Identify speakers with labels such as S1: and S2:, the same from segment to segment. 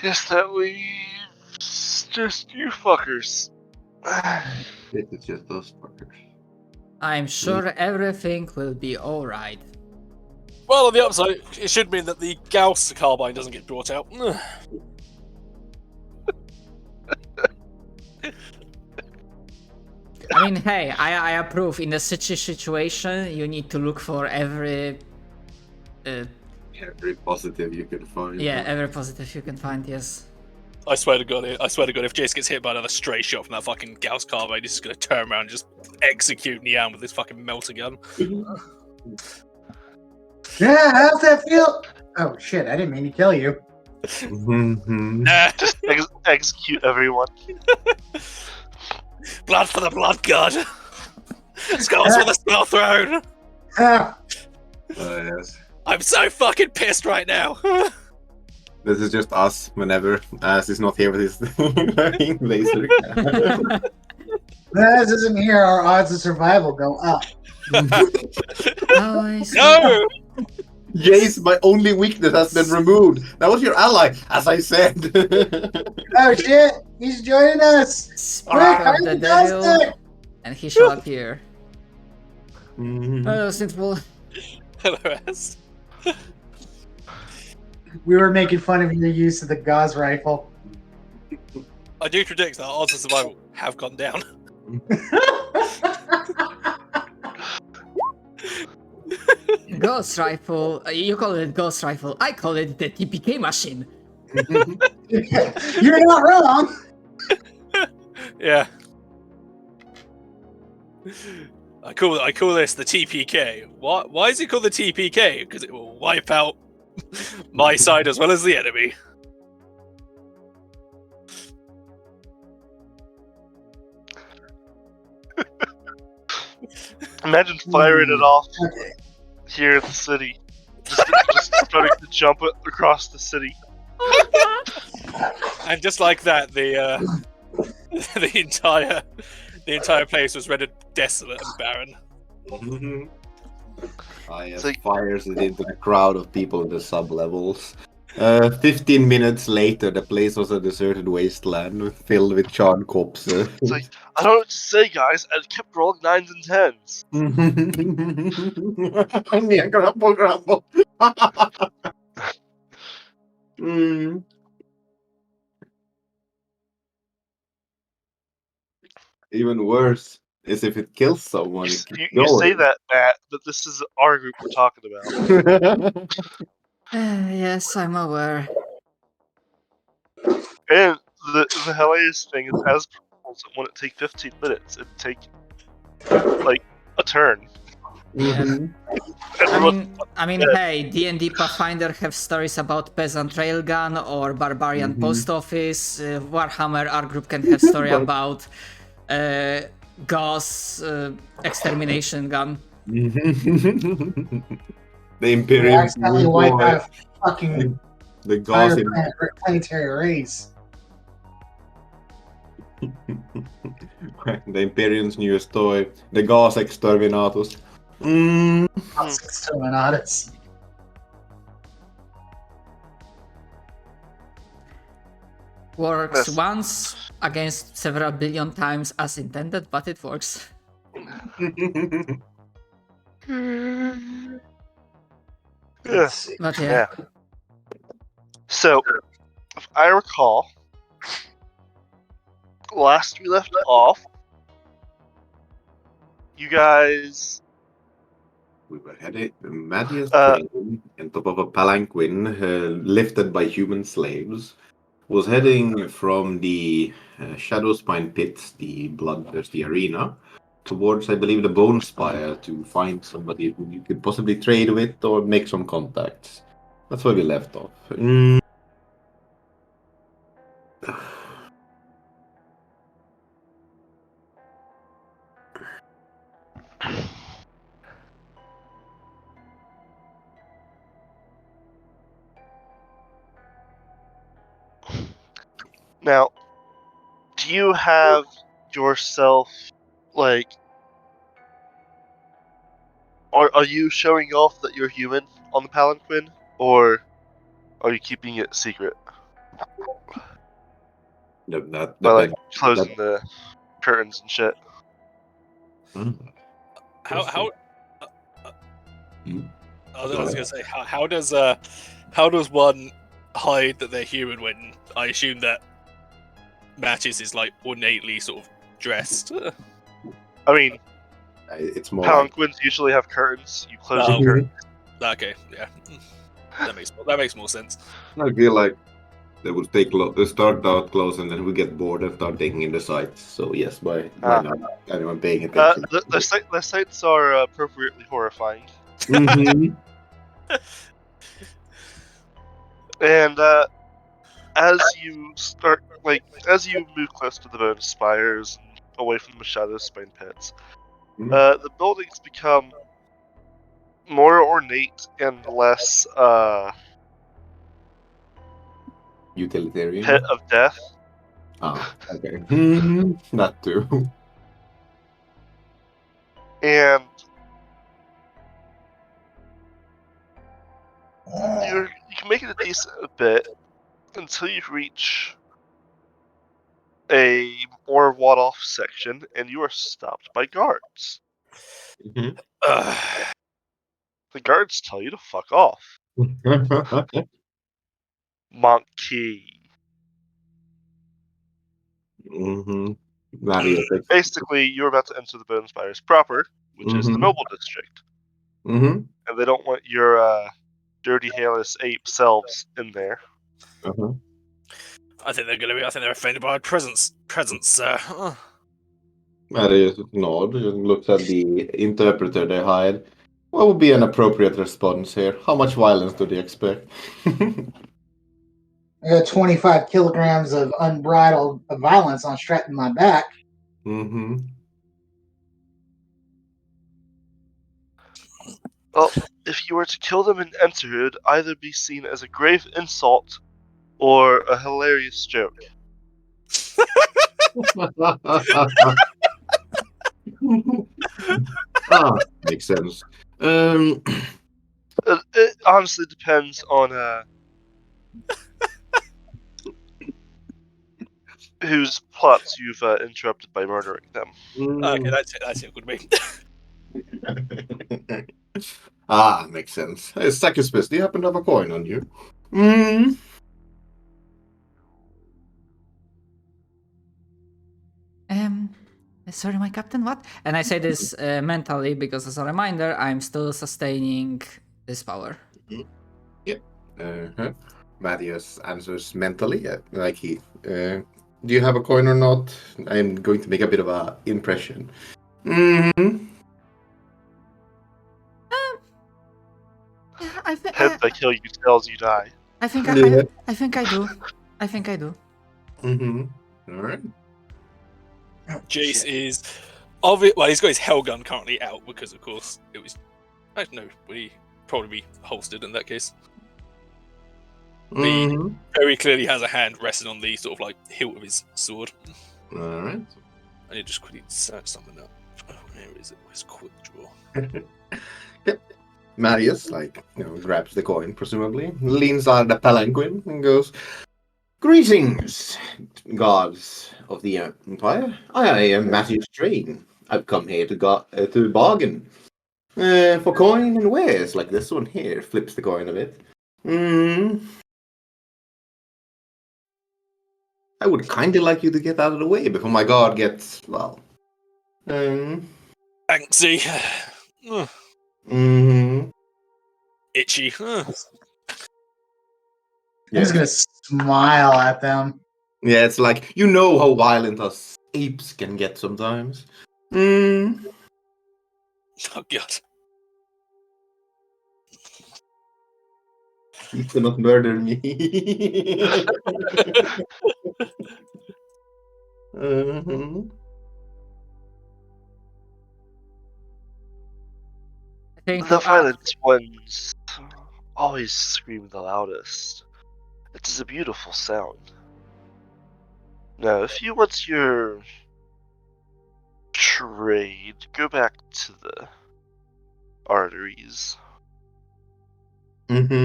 S1: Guess that leaves just you fuckers.
S2: It's just those fuckers.
S3: I'm sure everything will be alright.
S4: Well, on the upside, it should mean that the Gauss carbine doesn't get brought out.
S3: I mean, hey, I approve. In a situation, you need to look for every...
S2: Every positive you can find.
S3: every positive you can find, yes.
S4: I swear to God, if Jace gets hit by another stray shot from that fucking Gauss carbine, he's just gonna turn around and just execute Nian with this fucking melter gun.
S5: Yeah, how's that feel? Oh shit, I didn't mean to kill you.
S1: Just execute everyone.
S4: Blood for the blood god! Skulls for the spell throne!
S5: Ah,
S2: Yes.
S4: I'm so fucking pissed right now!
S2: This is just us whenever As is not here with his laser.
S5: As isn't here, our odds of survival go up.
S3: Oh, I see.
S4: No!
S2: Jace, my only weakness has been removed. That was your ally, as I said.
S5: Oh shit, he's joining us.
S3: Speak of the devil, and he shall appear. Hello, Sinful.
S4: Hello, S.
S5: We were making fun of your use of the Gauss rifle.
S4: I do predict that odds of survival have gone down.
S3: Ghost rifle. You call it ghost rifle. I call it the TPK machine.
S5: You're not wrong.
S4: Yeah. I call this the TPK. Why is it called the TPK? Because it will wipe out my side as well as the enemy.
S1: Imagine firing it off here in the city. Just starting to jump it across the city.
S4: And just like that, the entire place was rendered desolate and barren.
S2: Fires it into the crowd of people in the sub-levels. 15 minutes later, the place was a deserted wasteland filled with charred corpses.
S1: It's like, I don't know what to say, guys. I kept rolling 9s and 10s.
S2: Yeah, grumble. Mm. Even worse is if it kills someone.
S1: You say that, Matt, but this is our group we're talking about.
S3: Yes, I'm aware.
S1: And the hilarious thing is, as proposed, it wouldn't take 15 minutes. It'd take, like, a turn.
S2: Mhm.
S3: I mean, hey, D&D Pathfinder have stories about peasant railgun or barbarian post office. Warhammer, our group can have story about Gauss extermination gun.
S2: The
S5: We
S2: Imperium.
S5: accidentally wipe out a fucking
S2: The Gauss.
S5: entire planetary race.
S2: The Imperium's newest toy. The Gauss Exterminatus.
S5: Exterminatus.
S3: Works
S1: Yes.
S3: once against several billion times as intended, but it works.
S1: Yes.
S3: But
S1: Yeah. So, if I recall, last we left off, you guys.
S2: We were headed Mattias train on top of a palanquin lifted by human slaves. Was heading from the Shadowspine pit, the bloodthirsty arena, towards, I believe, the Bone Spire to find somebody who you could possibly trade with or make some contacts. That's where we left off.
S1: Now, do you have yourself, like. Are you showing off that you're human on the palanquin? Or are you keeping it secret?
S2: That
S1: By like
S2: depends.
S1: closing the curtains and shit.
S4: How
S2: Hmm?
S4: I was gonna say how does one hide that they're human when I assume that Matches is like ornately sort of dressed?
S1: I mean,
S2: It's more like
S1: palanquins usually have curtains. You close
S4: Oh.
S1: the curtain.
S4: Okay, yeah, that makes more sense.
S2: I feel like they would start out close and then we get bored and start taking in the sights. So yes, by not anyone paying attention.
S1: The sights are appropriately horrifying.
S2: Mhm.
S1: And as you move close to the bone spires and away from the shadow spine pits, the buildings become more ornate and less
S2: Utilitarian.
S1: pit of death.
S2: Oh, okay. That too.
S1: And you can make it a decent bit until you reach a more walled-off section, and you are stopped by guards.
S2: Mhm.
S1: The guards tell you to fuck off. Monkey. Basically, you're about to enter the Bone Spires proper, which is the noble district. And they don't want your dirty, hairless ape selves in there.
S4: I think they're offended by our presence, sir.
S2: Marius nods and looks at the interpreter they hired. What would be an appropriate response here? How much violence do they expect?
S5: I got 25 kilograms of unbridled violence on strapped in my back.
S1: Well, if you were to kill them and enter, it would either be seen as a grave insult or a hilarious joke.
S2: Makes sense.
S1: It honestly depends on whose plots you've interrupted by murdering them.
S4: Okay, that's it. Good me.
S2: Makes sense. Hey, Sacrispice, do you happen to have a coin on you?
S3: Sorry, my captain, what? And I say this mentally because, as a reminder, I'm still sustaining this power.
S2: Yep. Matthias answers mentally, like he. Do you have a coin or not? I'm going to make a bit of an impression.
S3: Yeah,
S1: Heads that kill you, tails you die.
S3: I think I do. I think I do.
S2: All right.
S4: Jace is obvious. Well, he's got his hell gun currently out because, of course, it was. I don't know. We probably be holstered in that case. He very clearly has a hand resting on the sort of like hilt of his sword.
S2: All right.
S4: I need to just quickly search something up. Oh, where is it? Where's quick draw?
S2: Yep. Marius, grabs the coin, presumably, leans out of the palanquin and goes, "Greetings, gods of the Empire. I am Matthew Strain. I've come here to bargain for coin and wares like this one here." Flips the coin a bit. I would kindly like you to get out of the way before my guard gets,
S4: Thanksy. Itchy.
S5: I'm just gonna smile at them.
S2: Yeah, it's like, you know how violent us apes can get sometimes.
S4: Oh, God.
S2: You cannot murder me.
S1: The violent ones always scream the loudest. It is a beautiful sound. Now, if you want your trade, go back to the arteries.
S3: If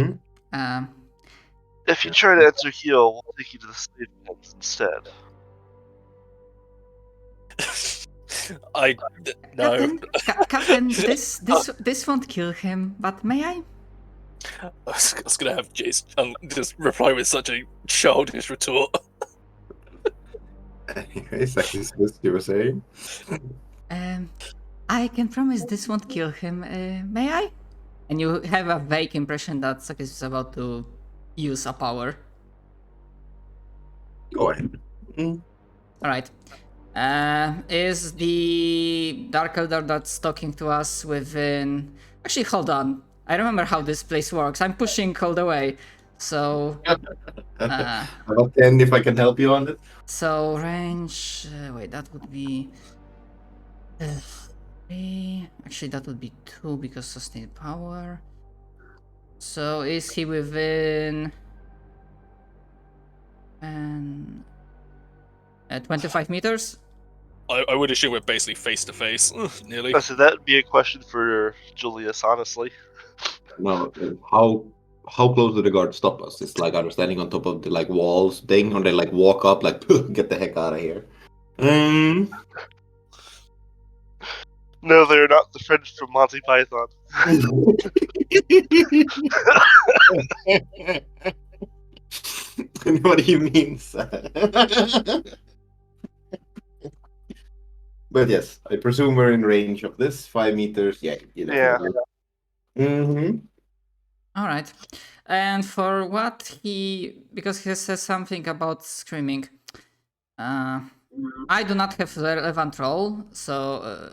S1: If you try to enter heal, we'll take you to the slave pens instead.
S4: No.
S3: Captain, this won't kill him, but may I?
S4: I was gonna have Jace just reply with such a childish retort.
S2: Anyways, I guess what you were saying.
S3: I can promise this won't kill him. May I? And you have a vague impression that Sakis is about to use a power.
S2: Go ahead.
S3: Alright. Is the Dark Elder that's talking to us within... Actually, hold on. I remember how this place works. I'm pushing all the way. So...
S2: About 10 if I can help you on it.
S3: So, range... wait, that would be... 3... Actually, that would be 2 because sustained power. So, is he within... And... 25 meters?
S4: I would assume we're basically face to face, nearly.
S1: So that'd be a question for Julius, honestly.
S2: No, how close do the guards stop us? It's like, are they standing on top of the like walls thing, or they like walk up like get the heck out of here?
S1: No, they're not the friends from Monty Python.
S2: What do you mean, sir? But yes, I presume we're in range of this 5 meters. Yeah. Mm-hmm.
S3: All right. And for what because he says something about screaming. I do not have relevant role, so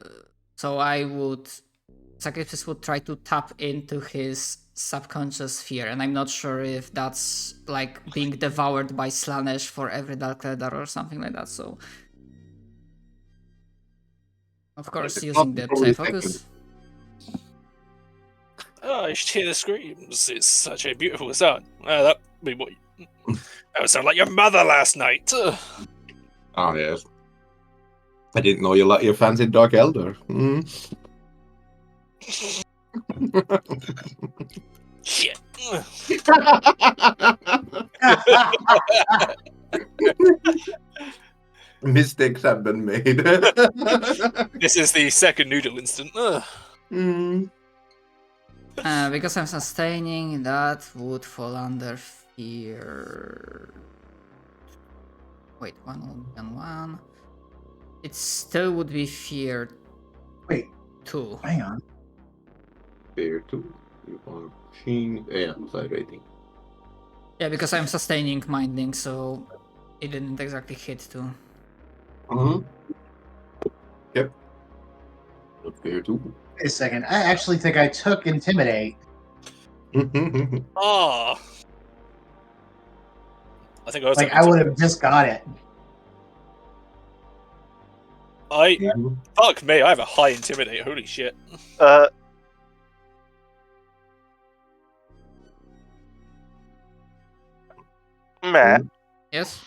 S3: Sacrifice would try to tap into his subconscious fear, and I'm not sure if that's like being devoured by Slanesh for every Dark Elder or something like that. So, of course, using the Psy Focus.
S4: Oh, I should hear the screams. It's such a beautiful sound. That would sound like your mother last night.
S2: Oh yes. I didn't know you like your fancy Dark Elder.
S4: Shit.
S2: Mistakes have been made.
S4: This is the second noodle instant.
S3: Because I'm sustaining, that would fall under fear. Wait, 1 It still would be fear.
S5: Wait,
S3: 2.
S5: hang on.
S2: Fear 2. You are machine. Yeah, side rating.
S3: Yeah, because I'm sustaining minding, so it didn't exactly hit 2.
S2: Yep. Fear 2.
S5: Wait a second. I actually think I took Intimidate.
S4: Oh. I think I was
S5: I would have just got it.
S4: Fuck me, I have a high intimidate, holy shit.
S1: Matt.
S3: Yes?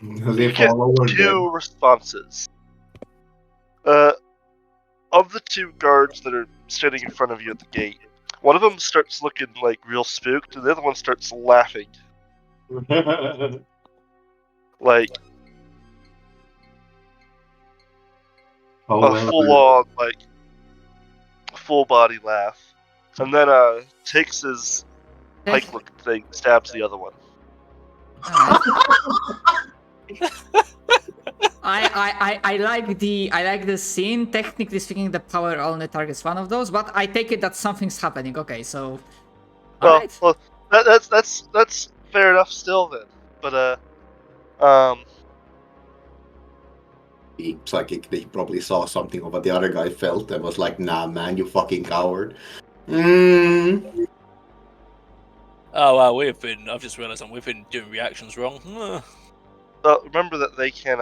S1: You get 2 responses. Of the 2 guards that are standing in front of you at the gate, one of them starts looking like real spooked, and the other one starts laughing. Like a full-on, like, full-body laugh. And then takes his pike-looking thing, stabs the other one.
S3: I like the scene. Technically speaking, the power only targets one of those, but I take it that something's happening. Okay, so
S1: Well, that's fair enough still then. But
S2: he psychically probably saw something of what the other guy felt and was like, "Nah, man, you fucking coward."
S4: Oh wow, I've just realised we've been doing reactions wrong.
S1: remember that they can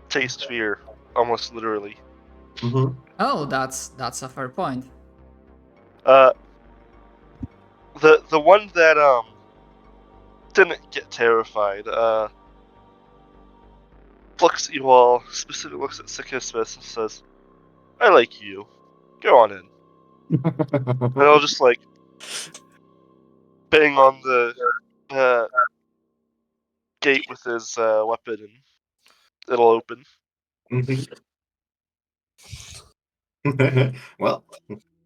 S1: taste fear, almost literally.
S3: Oh, that's a fair point.
S1: The one that didn't get terrified looks at you all, specifically looks at Sigismus and says, "I like you. Go on in. And he'll just like bang on the gate with his weapon, and it'll open.
S2: Well,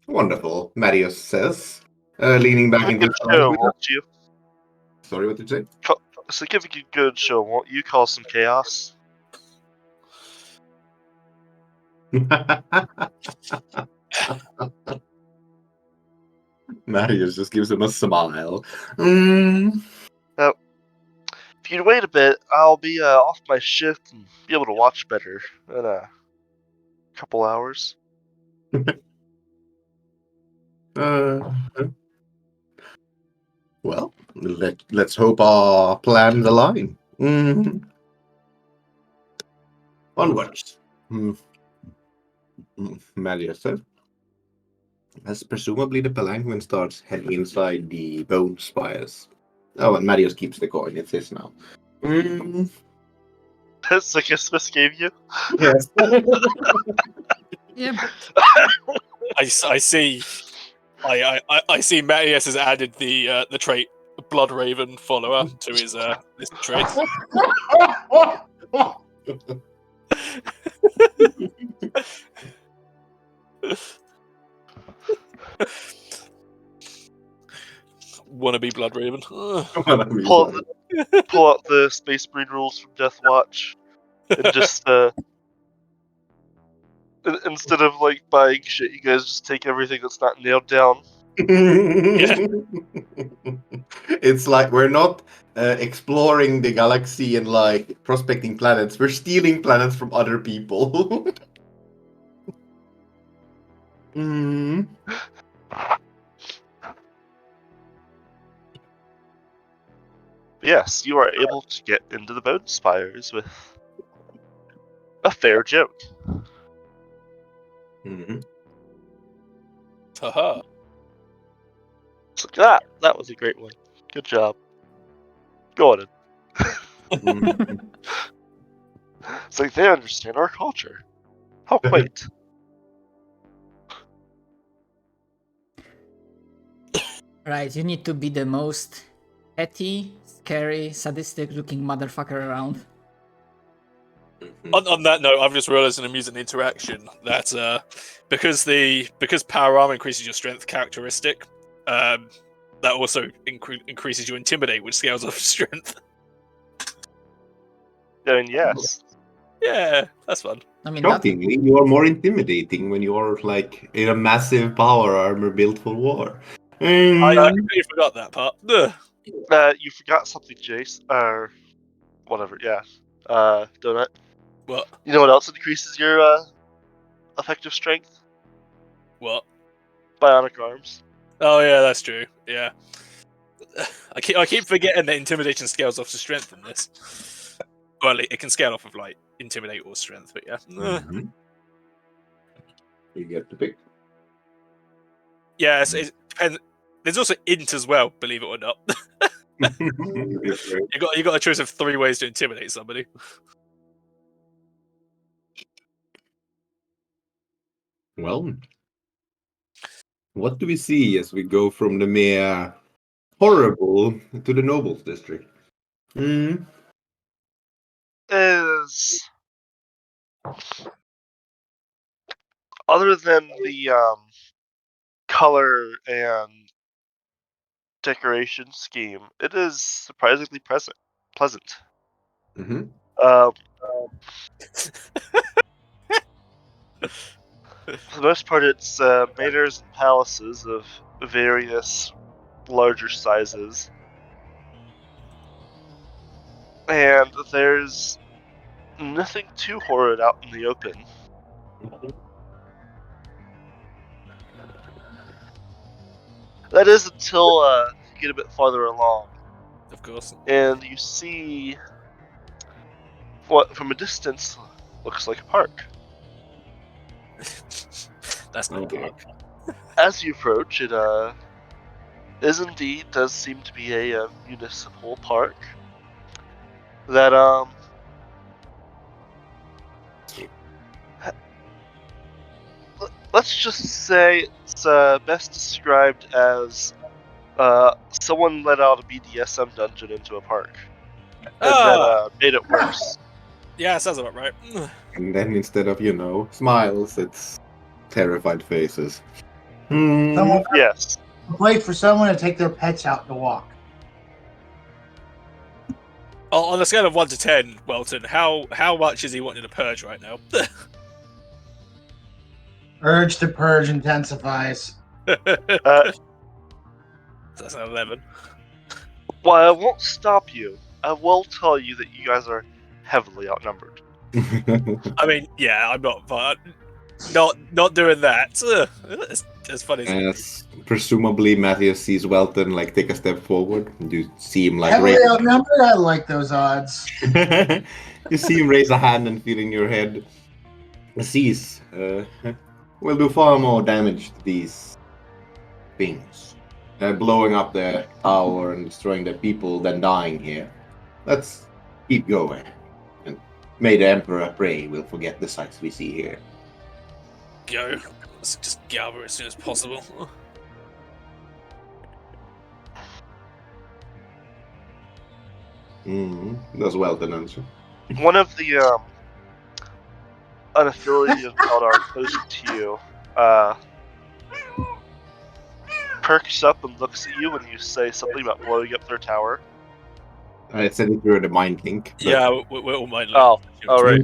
S2: wonderful, Marius says, leaning back into
S1: Give
S2: his
S1: a show,
S2: chair.
S1: won't you?
S2: Sorry, what did you
S1: So give a good show, won't you? Cause some chaos.
S2: say? Marius just gives him a smile.
S1: Now, if you'd wait a bit, I'll be off my shift and be able to watch better in a couple hours.
S2: Well, let's hope our plans align. Onwards. Marius says, as presumably the palanquin starts heading inside the bone spires. Oh, and Marius keeps the coin. It's his now.
S1: That's the Christmas gave you.
S2: Yes.
S3: Yeah.
S4: I see. I see. Matthias has added the trait Blood Raven follower to his list of traits. Wannabe Blood Raven.
S1: Pull out the Space Marine rules from Death Watch, and just instead of like buying shit, you guys just take everything that's not nailed down.
S2: It's like we're not exploring the galaxy and like prospecting planets. We're stealing planets from other people.
S1: Yes, you are able to get into the bone spires with a fair joke.
S4: Haha.
S1: So that was a great one. Good job. Go on in. It's like they understand our culture. How quaint.
S3: Right, you need to be the most petty, scary, sadistic-looking motherfucker around.
S4: On that note, I've just realised an amusing interaction that because power armor increases your strength characteristic, that also increases your intimidate, which scales off strength.
S1: I mean, yes.
S4: Yeah, that's fun.
S3: I mean,
S2: shockingly, you are more intimidating when you are like in a massive power armor built for war.
S4: I completely forgot that part. Ugh.
S1: You forgot something, Jace, or whatever. Yeah. Donut.
S4: What?
S1: You know what else increases your effective strength?
S4: What?
S1: Bionic arms.
S4: Oh yeah, that's true. Yeah. I keep forgetting that intimidation scales off to strength in this. Well, it can scale off of like intimidate or strength, but yeah.
S2: You get to pick.
S4: Yeah, it depends. There's also int as well, believe it or not. You got a choice of 3 ways to intimidate somebody.
S2: Well, what do we see as we go from the mere horrible to the nobles district?
S1: Is other than the color and decoration scheme, it is surprisingly pleasant. For the most part, it's manors and palaces of various larger sizes, and there's nothing too horrid out in the open. That is until you get a bit farther along.
S4: Of course.
S1: And you see what, from a distance, looks like a park.
S4: That's not a park.
S1: As you approach, it does seem to be a municipal park that let's just say it's best described as someone let out a BDSM dungeon into a park, and then made it worse.
S4: Yeah, sounds about right.
S2: And then instead of, smiles, it's terrified faces. Hmm.
S5: Someone
S1: Yes.
S5: wait for someone to take their pets out to walk.
S4: On a scale of 1 to 10, Welton, how much is he wanting to purge right now?
S5: Urge to purge intensifies.
S4: That's an 11.
S1: Well, I won't stop you. I will tell you that you guys are heavily outnumbered.
S4: I mean, yeah, I'm not, but not doing that. It's funny.
S2: As presumably Matthias sees Welton take a step forward. You see him
S5: Heavily
S2: raise.
S5: outnumbered. I like those odds.
S2: You see him raise a hand and feel in your head. Sees will do far more damage to these things, blowing up the tower and destroying the people than dying here. Let's keep going, and may the Emperor pray we'll forget the sights we see here.
S4: Go. Let's just gather as soon as possible.
S2: Does Welton answer?
S1: One of the unaffiliated Eldar closer to you perks up and looks at you when you say something about blowing up their tower.
S2: I said it through the mind link. But...
S4: Yeah, we're all mind.
S1: Oh, right.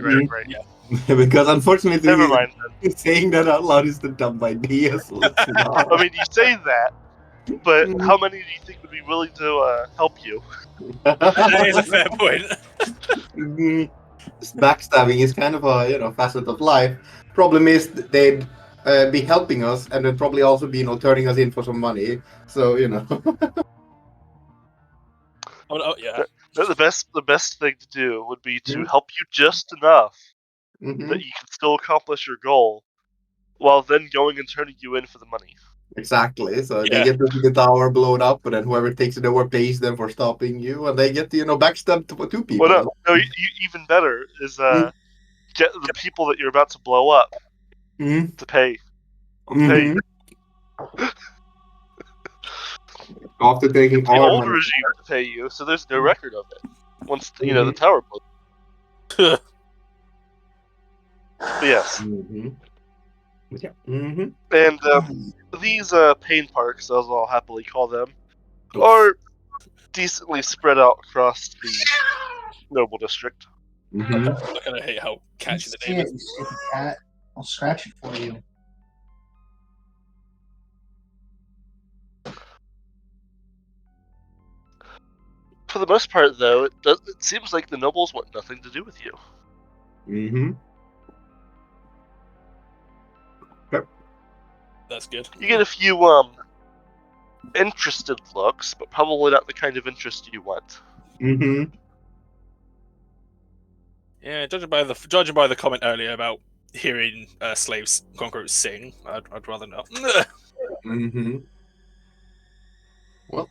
S1: Yeah.
S2: Because unfortunately,
S1: Never mind.
S2: Saying that out loud is the dumb idea. So let's not.
S1: I mean, you say that, but how many do you think would be willing to help you?
S4: That is a fair point.
S2: Backstabbing is kind of a facet of life. Problem is they'd be helping us, and they'd probably also be turning us in for some money. So
S4: Oh, yeah.
S1: The best thing to do would be to help you just enough that you can still accomplish your goal, while then going and turning you in for the money.
S2: Exactly. So they get the tower blown up, but then whoever takes it over pays them for stopping you, and they get backstab two people.
S1: Well, no, even better is get the people that you're about to blow up to pay. Pay.
S2: After taking
S1: the old regime to pay you, so there's no record of it. Once the tower blows. But yes.
S2: Yeah.
S1: And these pain parks, as I'll happily call them, are decently spread out across the noble district.
S4: I kind of hate how catchy the name is.
S5: You stupid cat. I'll scratch it for you.
S1: For the most part, though, it seems like the nobles want nothing to do with you.
S2: Yep.
S4: That's good.
S1: You get a few interested looks, but probably not the kind of interest you want.
S4: Yeah, judging by the comment earlier about hearing slaves conquerors sing, I'd rather not.
S2: Well,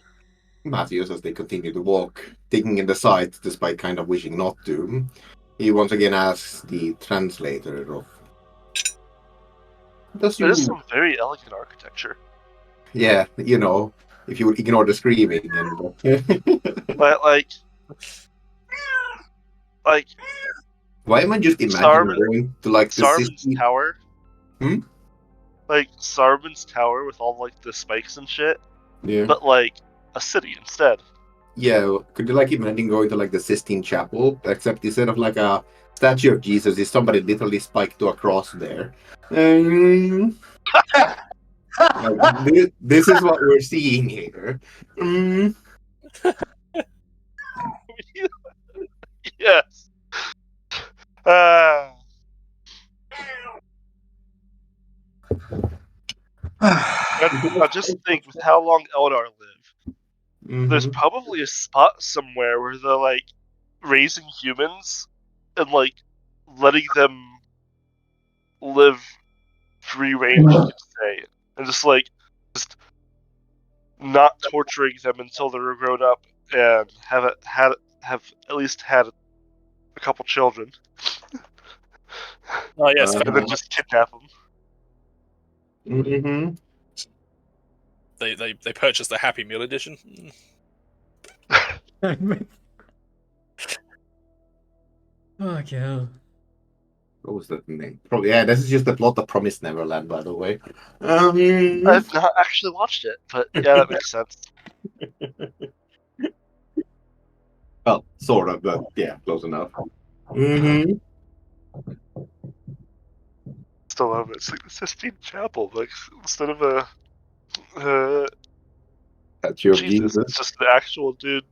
S2: Matthews, as they continue to walk, taking in the sight despite kind of wishing not to, he once again asks the translator of...
S1: There is some very elegant architecture.
S2: Yeah, if you would ignore the screaming and...
S1: But,
S2: why am I just imagining going to
S1: Saruman's
S2: the
S1: tower? Saruman's tower with all the spikes and shit.
S2: Yeah.
S1: But a city instead.
S2: Yeah, could you imagine going to the Sistine Chapel, except instead of a statue of Jesus, is somebody literally spiked to a cross there. This is what we're seeing here.
S1: Yes. Now just think, with how long Eldar live, there's probably a spot somewhere where they're raising humans and letting them live free range, you could say, and just not torturing them until they're grown up and have at least had a couple children.
S4: Oh yes,
S1: and then just kidnap them.
S2: Mm-hmm.
S4: They purchased the Happy Meal edition.
S3: Fuck hell.
S2: What was that name? Yeah, this is just the plot of Promised Neverland, by the way.
S1: I've not actually watched it, but yeah, that makes sense.
S2: Well, sort of, but yeah, close enough. Mm-hmm.
S1: Still love it. It's like the Sistine Chapel, like instead of a
S2: Statue of
S1: Jesus,
S2: Jesus.
S1: it's just the actual dude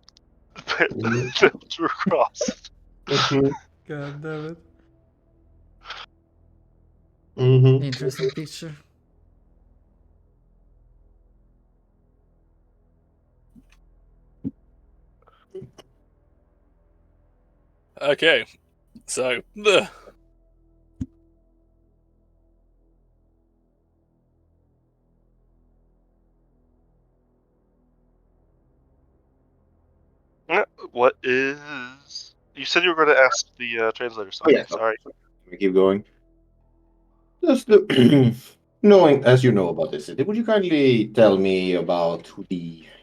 S1: nailed to a cross.
S2: Mm-hmm.
S3: God damn it.
S2: Mm-hmm.
S3: Interesting picture.
S4: Okay, so
S1: What is? You said you were going to ask the translator something.
S2: Yeah,
S1: Sorry.
S2: we keep going. Just knowing, as you know about this city, would you kindly tell me about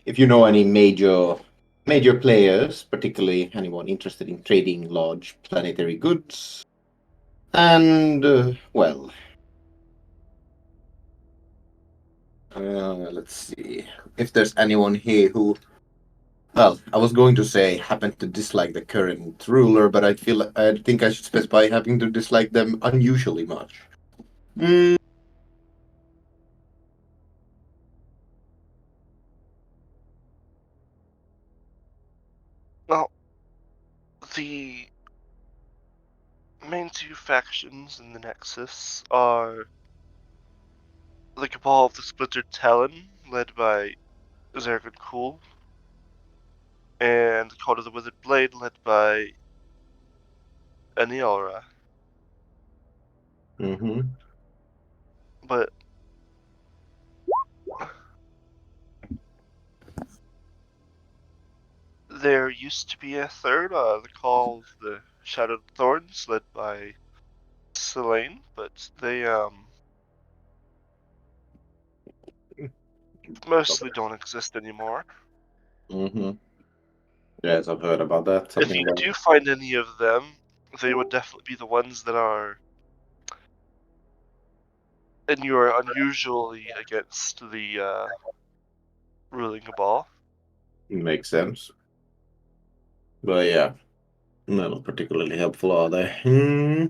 S2: if you know any major players, particularly anyone interested in trading large planetary goods, and let's see if there's anyone here who. Well, I was going to say happen to dislike the current ruler, but I think I should specify having to dislike them unusually much. Mm,
S1: Well, the main two factions in the Nexus are the Cabal of the Splintered Talon, led by Zergan Cool, and the Cult of the Withered Blade, led by Aniora.
S2: mm-hmm.
S1: But there used to be a third, the Call of the Shadowed Thorns, led by Selene, but they mostly don't exist anymore.
S2: Mm-hmm. Yes, I've heard about that.
S1: If
S2: Something
S1: you
S2: about
S1: do find any of them, they would definitely be the ones that are, and you are unusually against the ruling cabal.
S2: makes sense. But yeah, not particularly helpful, are they?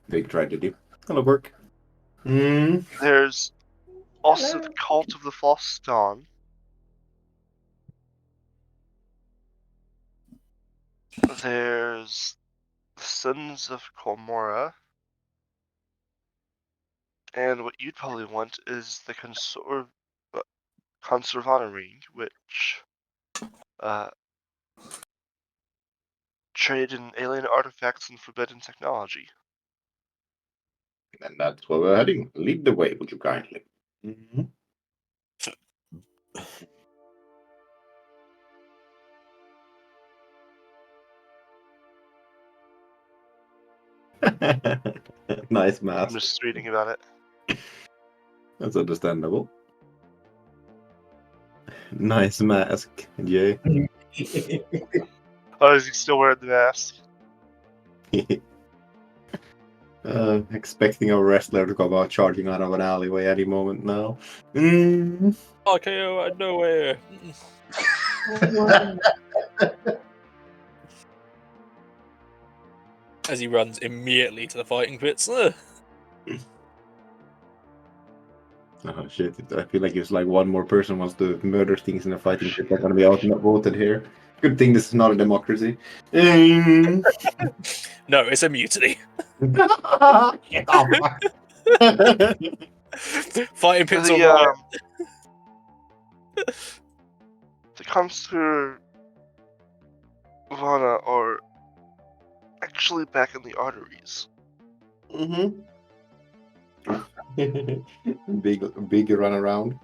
S2: Big tragedy. That'll work.
S1: There's also the Cult of the False Dawn. There's the Sons of Kolmora. And what you'd probably want is the Conservatory, which trade in alien artifacts and forbidden technology.
S2: And that's where we're heading. Lead the way, would you kindly? Mm-hmm. Nice
S1: I'm
S2: mask.
S1: just reading about it.
S2: That's understandable. Nice mask, Jay.
S1: Oh, is he still wearing the mask?
S2: Expecting a wrestler to come out charging out of an alleyway any moment now. Mm.
S4: RKO out of nowhere. As he runs immediately to the fighting pits.
S2: Oh shit, I feel like it's like one more person wants to murder things in a fighting pit. They're gonna be outvoted here. Good thing this is not a democracy.
S4: No, it's a mutiny.
S2: Get off.
S4: Fighting pits are
S1: The
S4: right.
S1: the Conservana are actually back in the arteries.
S2: Mm-hmm. big run around.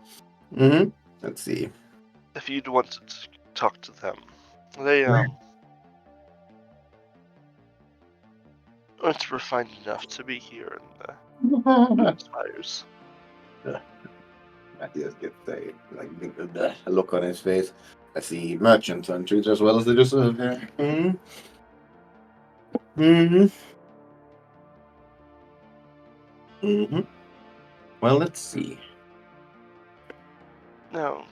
S2: Mm-hmm. Let's see.
S1: If you'd wanted to talk to them, they aren't refined enough to be here in the Spires.
S2: Matthias gets a look on his face. I see merchants and trees as well as they deserve here. Well, let's see.
S1: No,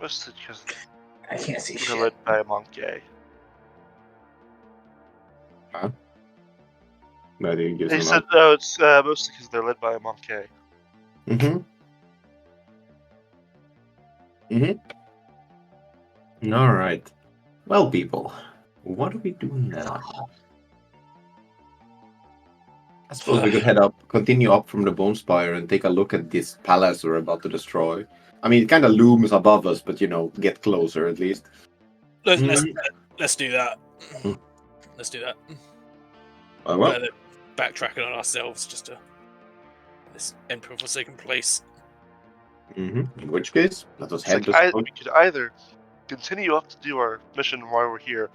S1: mostly because
S5: I can't see
S1: they're
S5: shit.
S1: led by a monkey.
S2: Matthew gives
S1: He
S2: him
S1: said, "No, it's mostly because they're led by a monkey."
S2: All right. Well, people, what do we do now? I suppose we could continue up from the Bone Spire and take a look at this palace we're about to destroy. I mean, it kind of looms above us, but get closer at least.
S4: Let's do that. Let's do that.
S2: Well,
S4: Rather than backtracking on ourselves just to this Emperor Forsaken place.
S2: in which case, let us head
S1: we could either continue up to do our mission while we're here,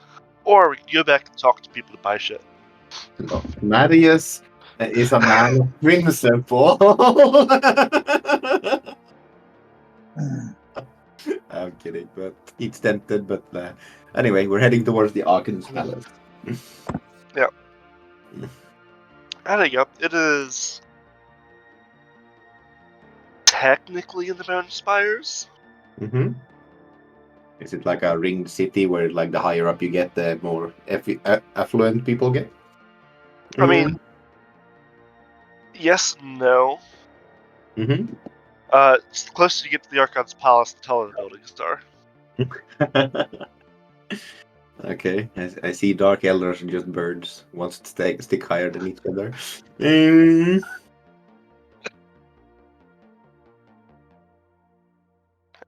S1: or we could go back and talk to people to buy shit.
S2: No. Marius is a man of principle. I'm kidding, but he's tempted. But anyway, we're heading towards the Arkan's palace.
S1: Yeah. Adding up, it is technically in the Mountain Spires.
S2: Is it like a ringed city where, like, the higher up you get, the more affluent people get?
S1: I mean, yes, no. It's the closer you get to the Archon's palace, the taller the buildings are.
S2: Okay, I see Dark Elders are just birds. Wants to stick higher than each other.
S1: Let's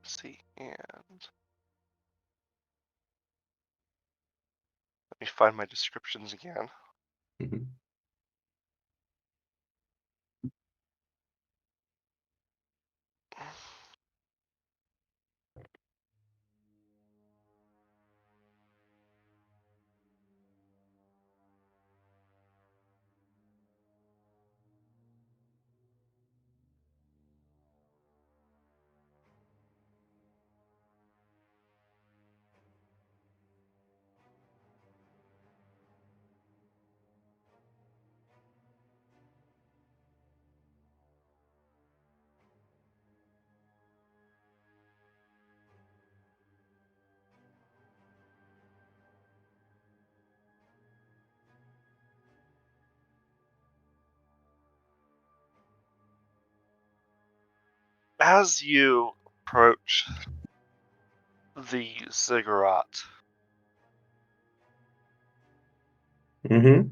S1: see, and let me find my descriptions again. As you approach the ziggurat, you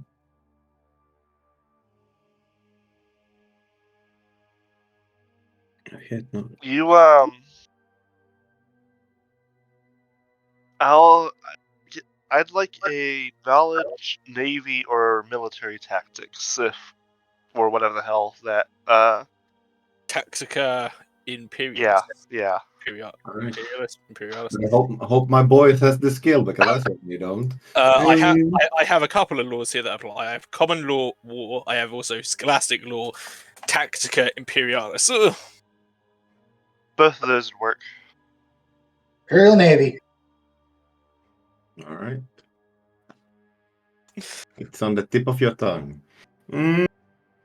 S1: I'd like a knowledge, navy, or military tactics, or whatever the hell that
S4: Tactica Imperialis.
S1: Yeah.
S4: Imperialis.
S2: I hope my boy has the skill, because I certainly don't.
S4: I have a couple of laws here that apply. I have common law war. I have also scholastic law, Tactica Imperialis. Ugh.
S1: Both of those would work.
S5: Imperial Navy.
S2: All right. It's on the tip of your tongue.
S4: I'm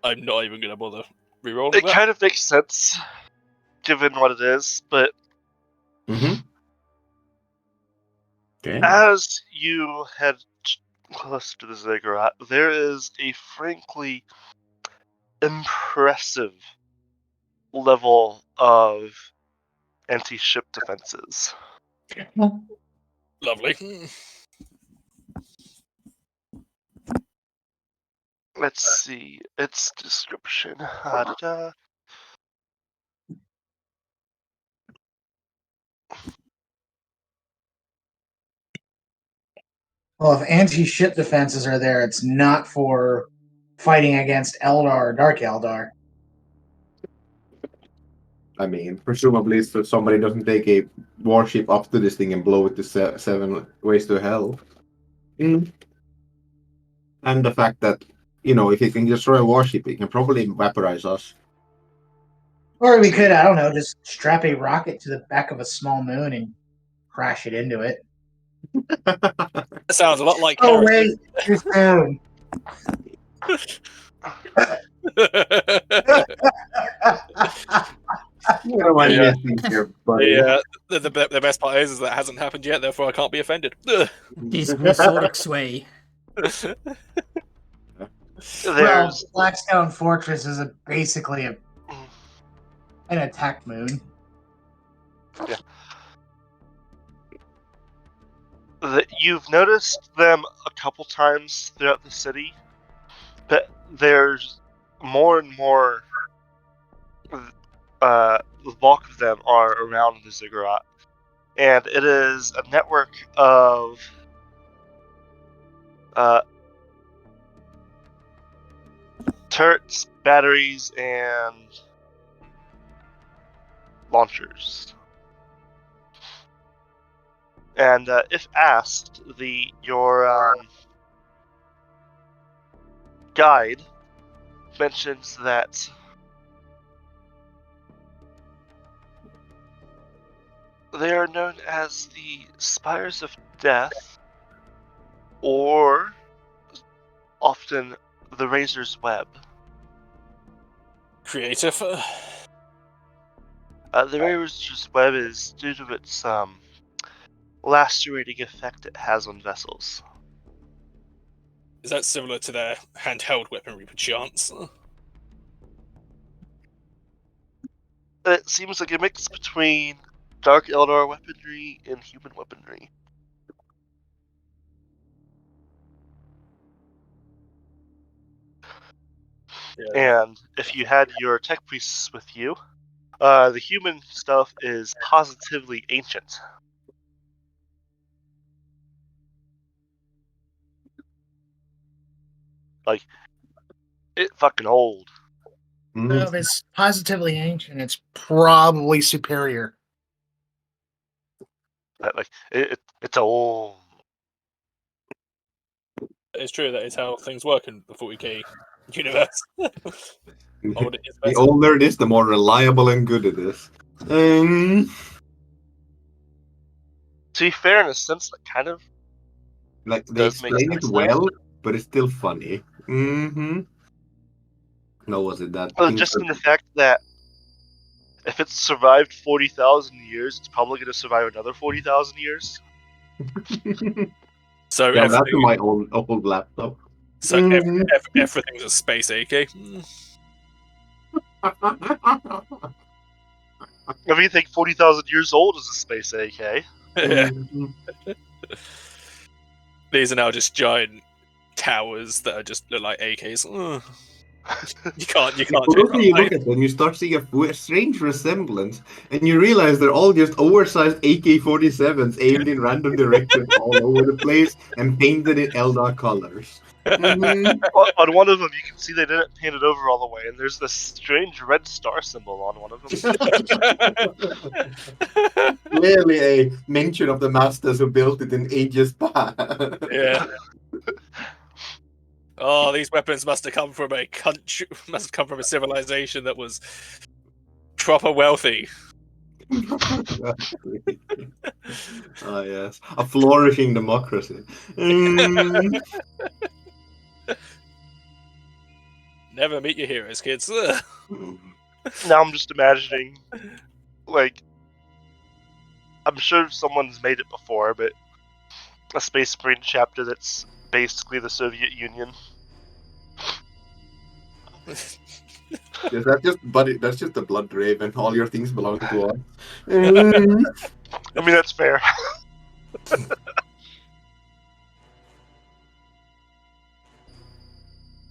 S4: not even going to bother rerolling
S1: It
S4: that.
S1: kind of makes sense, given what it is, but
S2: Okay.
S1: as you head closer to the ziggurat, there is a frankly impressive level of anti-ship defenses.
S4: Lovely.
S1: Let's see its description.
S5: Well, if anti-ship defenses are there, it's not for fighting against Eldar or Dark Eldar.
S2: I mean, presumably, so somebody doesn't take a warship up to this thing and blow it to 7 ways to hell. And the fact that if he can destroy a warship, he can probably vaporize us.
S5: Or we could, I don't know, just strap a rocket to the back of a small moon and crash it into it.
S4: That sounds a lot like
S5: Oh,
S4: Heresy.
S5: wait, too soon.
S2: What am I missing here, buddy?
S4: The best part is that hasn't happened yet, therefore I can't be offended.
S3: This Orcs way.
S5: Well, Blackstone Fortress is basically an attack moon.
S1: Yeah. You've noticed them a couple times throughout the city, but there's more and more. The bulk of them are around the ziggurat, and it is a network of turrets, batteries, and launchers. And if asked, your guide mentions that they are known as the Spires of Death, or often the Razor's Web.
S4: Creative.
S1: The Razor's Web is due to its lacerating effect it has on vessels.
S4: Is that similar to their handheld weaponry, perchance?
S1: It seems like a mix between Dark Eldar weaponry and human weaponry.
S4: Yeah.
S1: And if you had your tech priests with you, the human stuff is positively ancient. Like, it fucking old.
S5: Well, if it's positively ancient, it's probably superior.
S1: Like, it's old.
S4: It's true, that is how things work in the 40k universe. Old is
S2: The
S4: better.
S2: older it is, the more reliable and good it is.
S1: To be fair, in a sense, that kind of
S2: Like, they
S1: does make
S2: explain
S1: sense
S2: it
S1: now.
S2: well, but it's still funny. No, was it that?
S1: Well, just in the fact that if it's survived 40,000 years, it's probably going to survive another 40,000 years.
S4: So
S2: Yeah, that's
S4: everything,
S2: my old laptop.
S4: so everything's a space AK.
S1: If you think 40,000 years old is a space AK,
S4: These are now just giant towers that are just look like AKs. You can't
S2: You
S4: change
S2: look at them, you start seeing a strange resemblance, and you realize they're all just oversized AK-47s aimed in random directions all over the place and painted in Eldar colors.
S1: on one of them you can see they didn't paint it over all the way, and there's this strange red star symbol on one of them.
S2: Clearly a mention of the masters who built it in ages past.
S4: Yeah. Oh, these weapons must have come from a country, must have come from a civilization that was proper wealthy.
S2: Ah, yes, a flourishing democracy.
S4: Never meet your heroes, kids.
S1: Now I'm just imagining, like, I'm sure someone's made it before, but a Space Marine chapter that's basically the Soviet Union.
S2: Yes, that's just the blood raven. All your things belong to us.
S1: I mean, that's fair.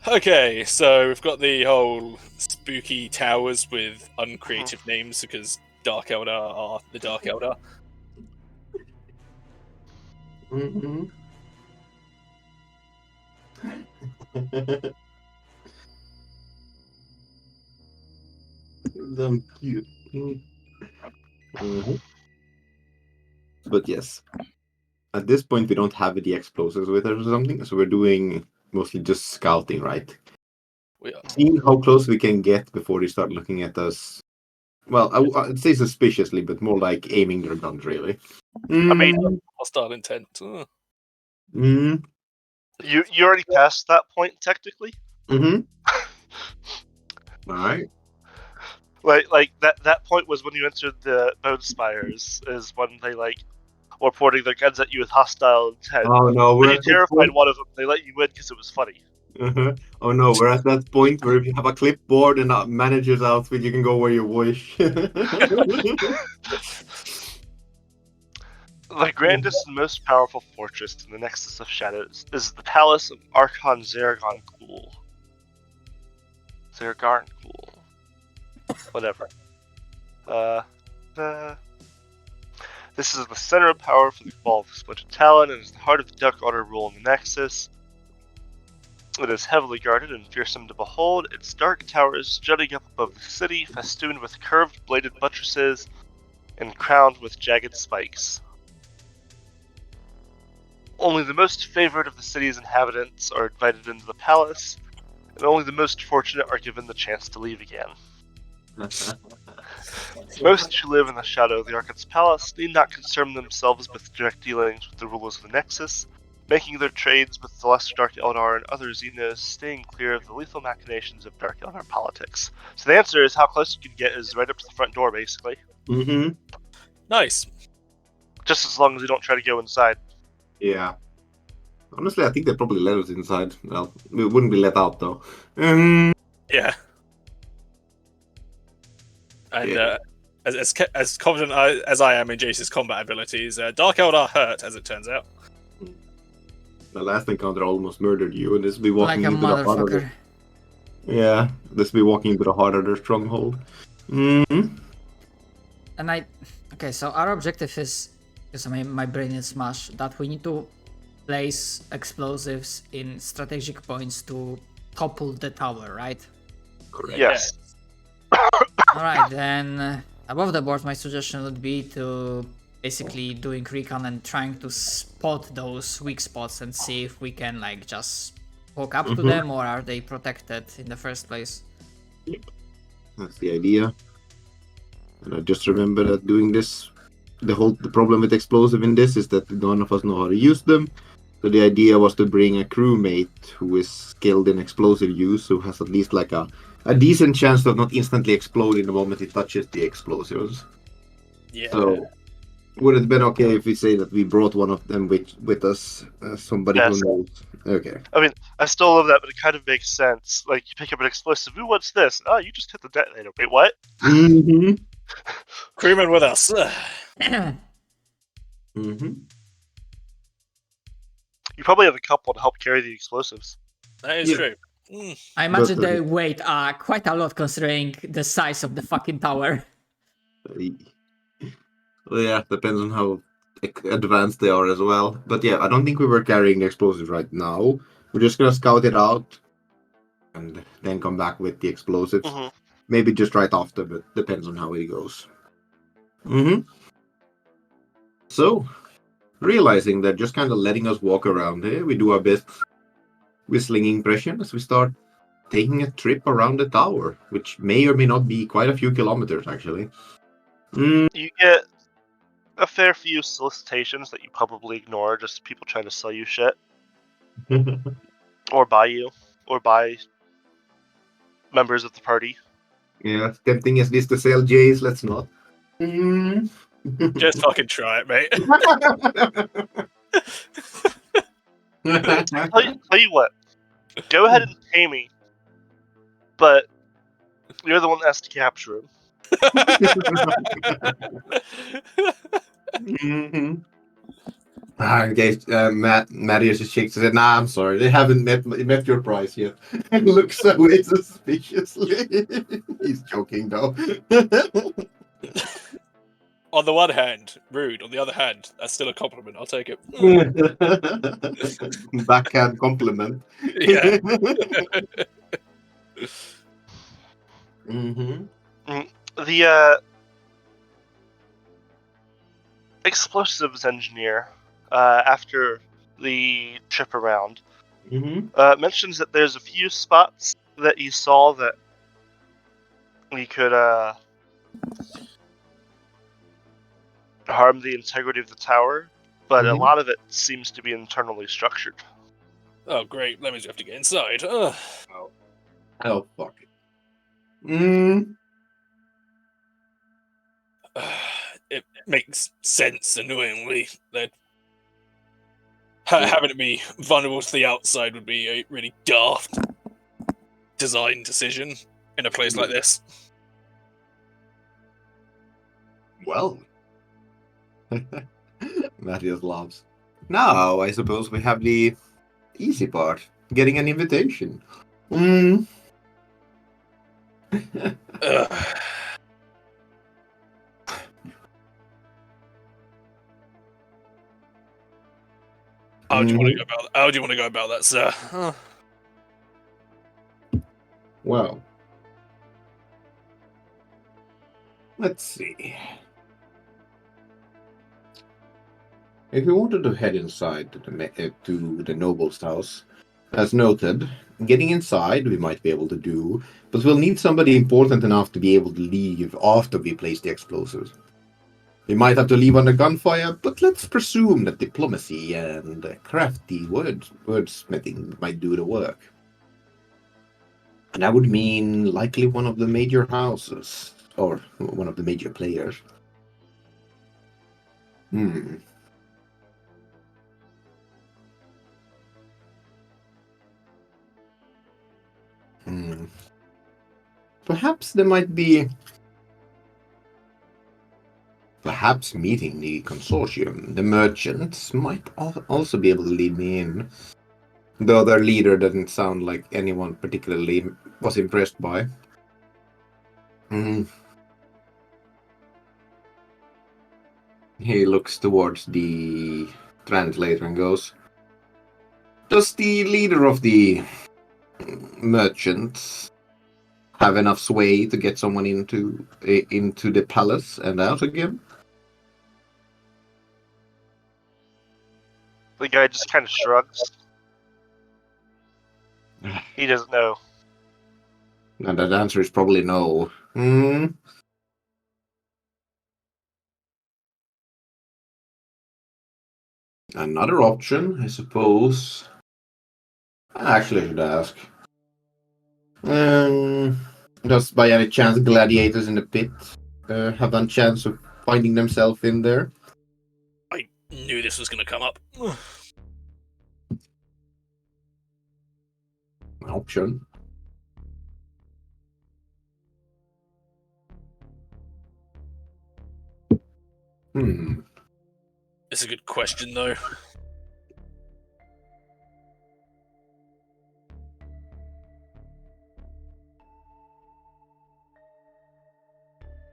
S4: Okay, so we've got the whole spooky towers with uncreative names because Dark Eldar are the Dark Eldar.
S2: Them cute. But yes, at this point we don't have the explosives with us or something, so we're doing mostly just scouting, right?
S4: We are.
S2: Seeing how close we can get before they start looking at us. Well, I'd say suspiciously, but more like aiming their guns, really.
S1: I mean,
S4: Hostile intent. Oh.
S2: Mm.
S1: you already passed that point technically.
S2: Mm-hmm. All right.
S1: Like that point was when you entered the bone spires, is when they like were pointing their guns at you with hostile intent.
S2: Oh no,
S1: When
S2: we're
S1: you
S2: at that
S1: terrified
S2: point.
S1: one of them, they let you win because it was funny.
S2: Uh-huh. Oh no, we're at that point where if you have a clipboard and a manager's outfit, you can go where you wish.
S1: The grandest and most powerful fortress in the Nexus of Shadows is the Palace of Archon Zaragonkul. Zaragonkul. Whatever. This is the center of power for the Cabal of the Splintered Talon and is the heart of the Dark Order rule in the Nexus. It is heavily guarded and fearsome to behold, its dark towers jutting up above the city, festooned with curved bladed buttresses and crowned with jagged spikes. Only the most favored of the city's inhabitants are invited into the palace, and only the most fortunate are given the chance to leave again. Most who live in the shadow of the Archon's palace need not concern themselves with direct dealings with the rulers of the Nexus, making their trades with the lesser Dark Eldar and other Xenos, staying clear of the lethal machinations of Dark Eldar politics. So the answer is how close you can get is right up to the front door, basically.
S2: Mm-hmm.
S4: Nice.
S1: Just as long as you don't try to go inside.
S2: Yeah. Honestly, I think they probably let us inside. Well, we wouldn't be let out though.
S4: Yeah. And
S2: Yeah.
S4: as confident as I am in Jace's combat abilities, Dark Eldar hurt, as it turns out.
S2: The last encounter almost murdered you, and this will be walking
S3: Like a
S2: into the heart of
S3: motherfucker.
S2: Yeah, this will be walking into the heart of their stronghold. Mm-hmm.
S3: And okay, so our objective is, because my brain is smash, that we need to place explosives in strategic points to topple the tower, right?
S2: Correct.
S1: Yes.
S3: Alright, then above the board, my suggestion would be to basically doing recon and trying to spot those weak spots and see if we can like just walk up to them, or are they protected in the first place.
S2: That's the idea. And I just remember that doing this, the problem with explosive in this is that none of us know how to use them. So the idea was to bring a crewmate who is skilled in explosive use, who has at least like a decent chance of not instantly exploding the moment he touches the explosives.
S4: Yeah.
S2: So would it have been okay if we say that we brought one of them with us, somebody
S1: Yes.
S2: who knows? Okay.
S1: I mean, I still love that, but it kind of makes sense. Like, you pick up an explosive, ooh, what's this? Oh, you just hit the detonator. Wait, what?
S2: Mm-hmm.
S4: Crewman with us.
S2: Mm-hmm.
S1: You probably have a couple to help carry the explosives.
S4: That is
S2: Yeah.
S4: true.
S3: I imagine
S2: But,
S3: they weigh quite a lot considering the size of the fucking tower.
S2: Well, yeah, depends on how advanced they are as well. But yeah, I don't think we were carrying the explosives right now. We're just gonna scout it out and then come back with the explosives.
S1: Mm-hmm.
S2: Maybe just right after, but depends on how it goes. Mm-hmm. So, realizing that just kind of letting us walk around here, we do our best whistling impression as we start taking a trip around the tower, which may or may not be quite a few kilometers actually.
S1: You get a fair few solicitations that you probably ignore, just people trying to sell you shit. Or buy you. Or buy members of the party.
S2: Yeah, tempting as this to sell Jays, let's not.
S4: Just fucking try it, mate.
S1: Tell you what, go ahead and pay me, but you're the one that has to capture him.
S2: Mm-hmm. Okay, Marius just shakes his head. Nah, I'm sorry. They haven't met your price yet. And looks away suspiciously. He's joking, though.
S4: On the one hand, rude. On the other hand, that's still a compliment. I'll take it.
S2: Backhand compliment.
S4: Yeah.
S2: Mm-hmm.
S1: The explosives engineer, after the trip around,
S2: Mm-hmm.
S1: mentions that there's a few spots that you saw that we could harm the integrity of the tower, but a lot of it seems to be internally structured.
S4: Oh, great. That means we have to get inside. Ugh.
S2: Oh, fuck it. Mm.
S4: It makes sense, annoyingly, that having it be vulnerable to the outside would be a really daft design decision in a place like this.
S2: Well. Matthias laughs. Now, I suppose we have the easy part. Getting an invitation. Mm.
S4: How do you want to go about that? How do you want to go about that, sir?
S2: Well, let's see. If we wanted to head inside to the noble's house, as noted, getting inside we might be able to do, but we'll need somebody important enough to be able to leave after we place the explosives. We might have to leave under gunfire, but let's presume that diplomacy and crafty wordsmithing might do the work. And that would mean likely one of the major houses, or one of the major players. Perhaps there might be... Perhaps meeting the consortium, the merchants, might also be able to lead me in. Though their leader doesn't sound like anyone particularly was impressed by. He looks towards the translator and goes, does the leader of the merchants have enough sway to get someone into the palace and out again?
S1: The guy just kind of shrugs. He doesn't know.
S2: And that answer is probably no. Another option, I suppose. Actually, I should ask. Does by any chance gladiators in the pit have a chance of finding themselves in there?
S4: I knew this was going to come up.
S2: An option.
S4: It's a good question, though.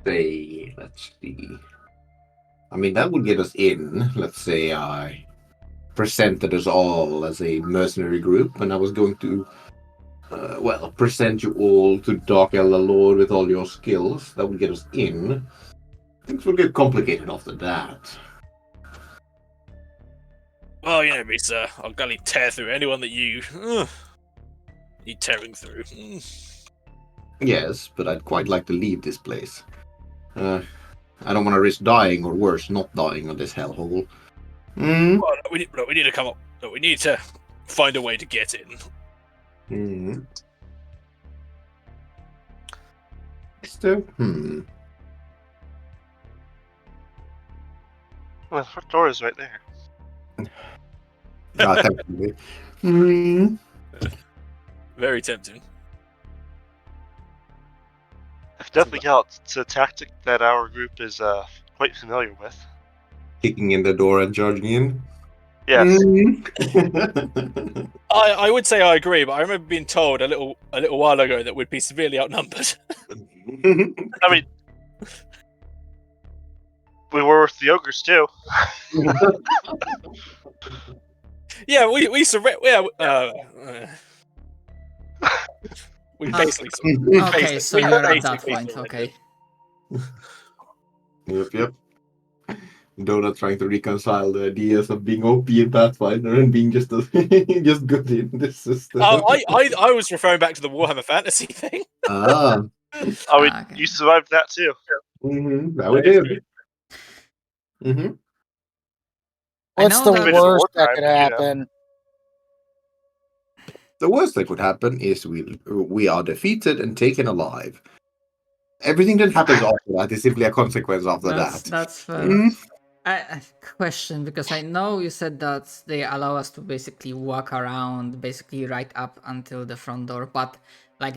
S2: Let's see. I mean, that would get us in. Let's say I presented us all as a mercenary group, and I was going to, present you all to Dark Elder Lord with all your skills. That would get us in. Things would get complicated after that.
S4: Well, you know me, sir. I'll gladly tear through anyone that you tearing through.
S2: Yes, but I'd quite like to leave this place. I don't want to risk dying, or worse, not dying on this hellhole.
S4: Well, we need to come up. No, we need to find a way to get in.
S2: So,
S1: Well, the front door is right there.
S2: technically.
S4: Very tempting.
S1: If nothing else, it's a tactic that our group is quite familiar with.
S2: Kicking in the door and charging in.
S1: Yes.
S4: I would say I agree, but I remember being told a little while ago that we'd be severely outnumbered.
S1: I mean, we were with the ogres too.
S4: Yeah, we surrender. We basically.
S3: Okay, so you're at that point. Okay.
S2: Yep. Donut trying to reconcile the ideas of being OP in Pathfinder and being just just good in this system.
S4: Oh, I was referring back to the Warhammer Fantasy thing.
S2: Ah.
S1: Oh,
S3: Okay.
S1: you survived that too.
S2: That we did.
S5: What's
S3: know
S5: the
S3: that-
S5: worst that
S1: Wartime,
S5: could
S1: you know.
S5: happen?
S2: The worst that could happen is we are defeated and taken alive. Everything that happens after that is simply a consequence after that.
S3: That's fair.
S2: Mm.
S3: I question, because I know you said that they allow us to basically walk around, basically right up until the front door, but like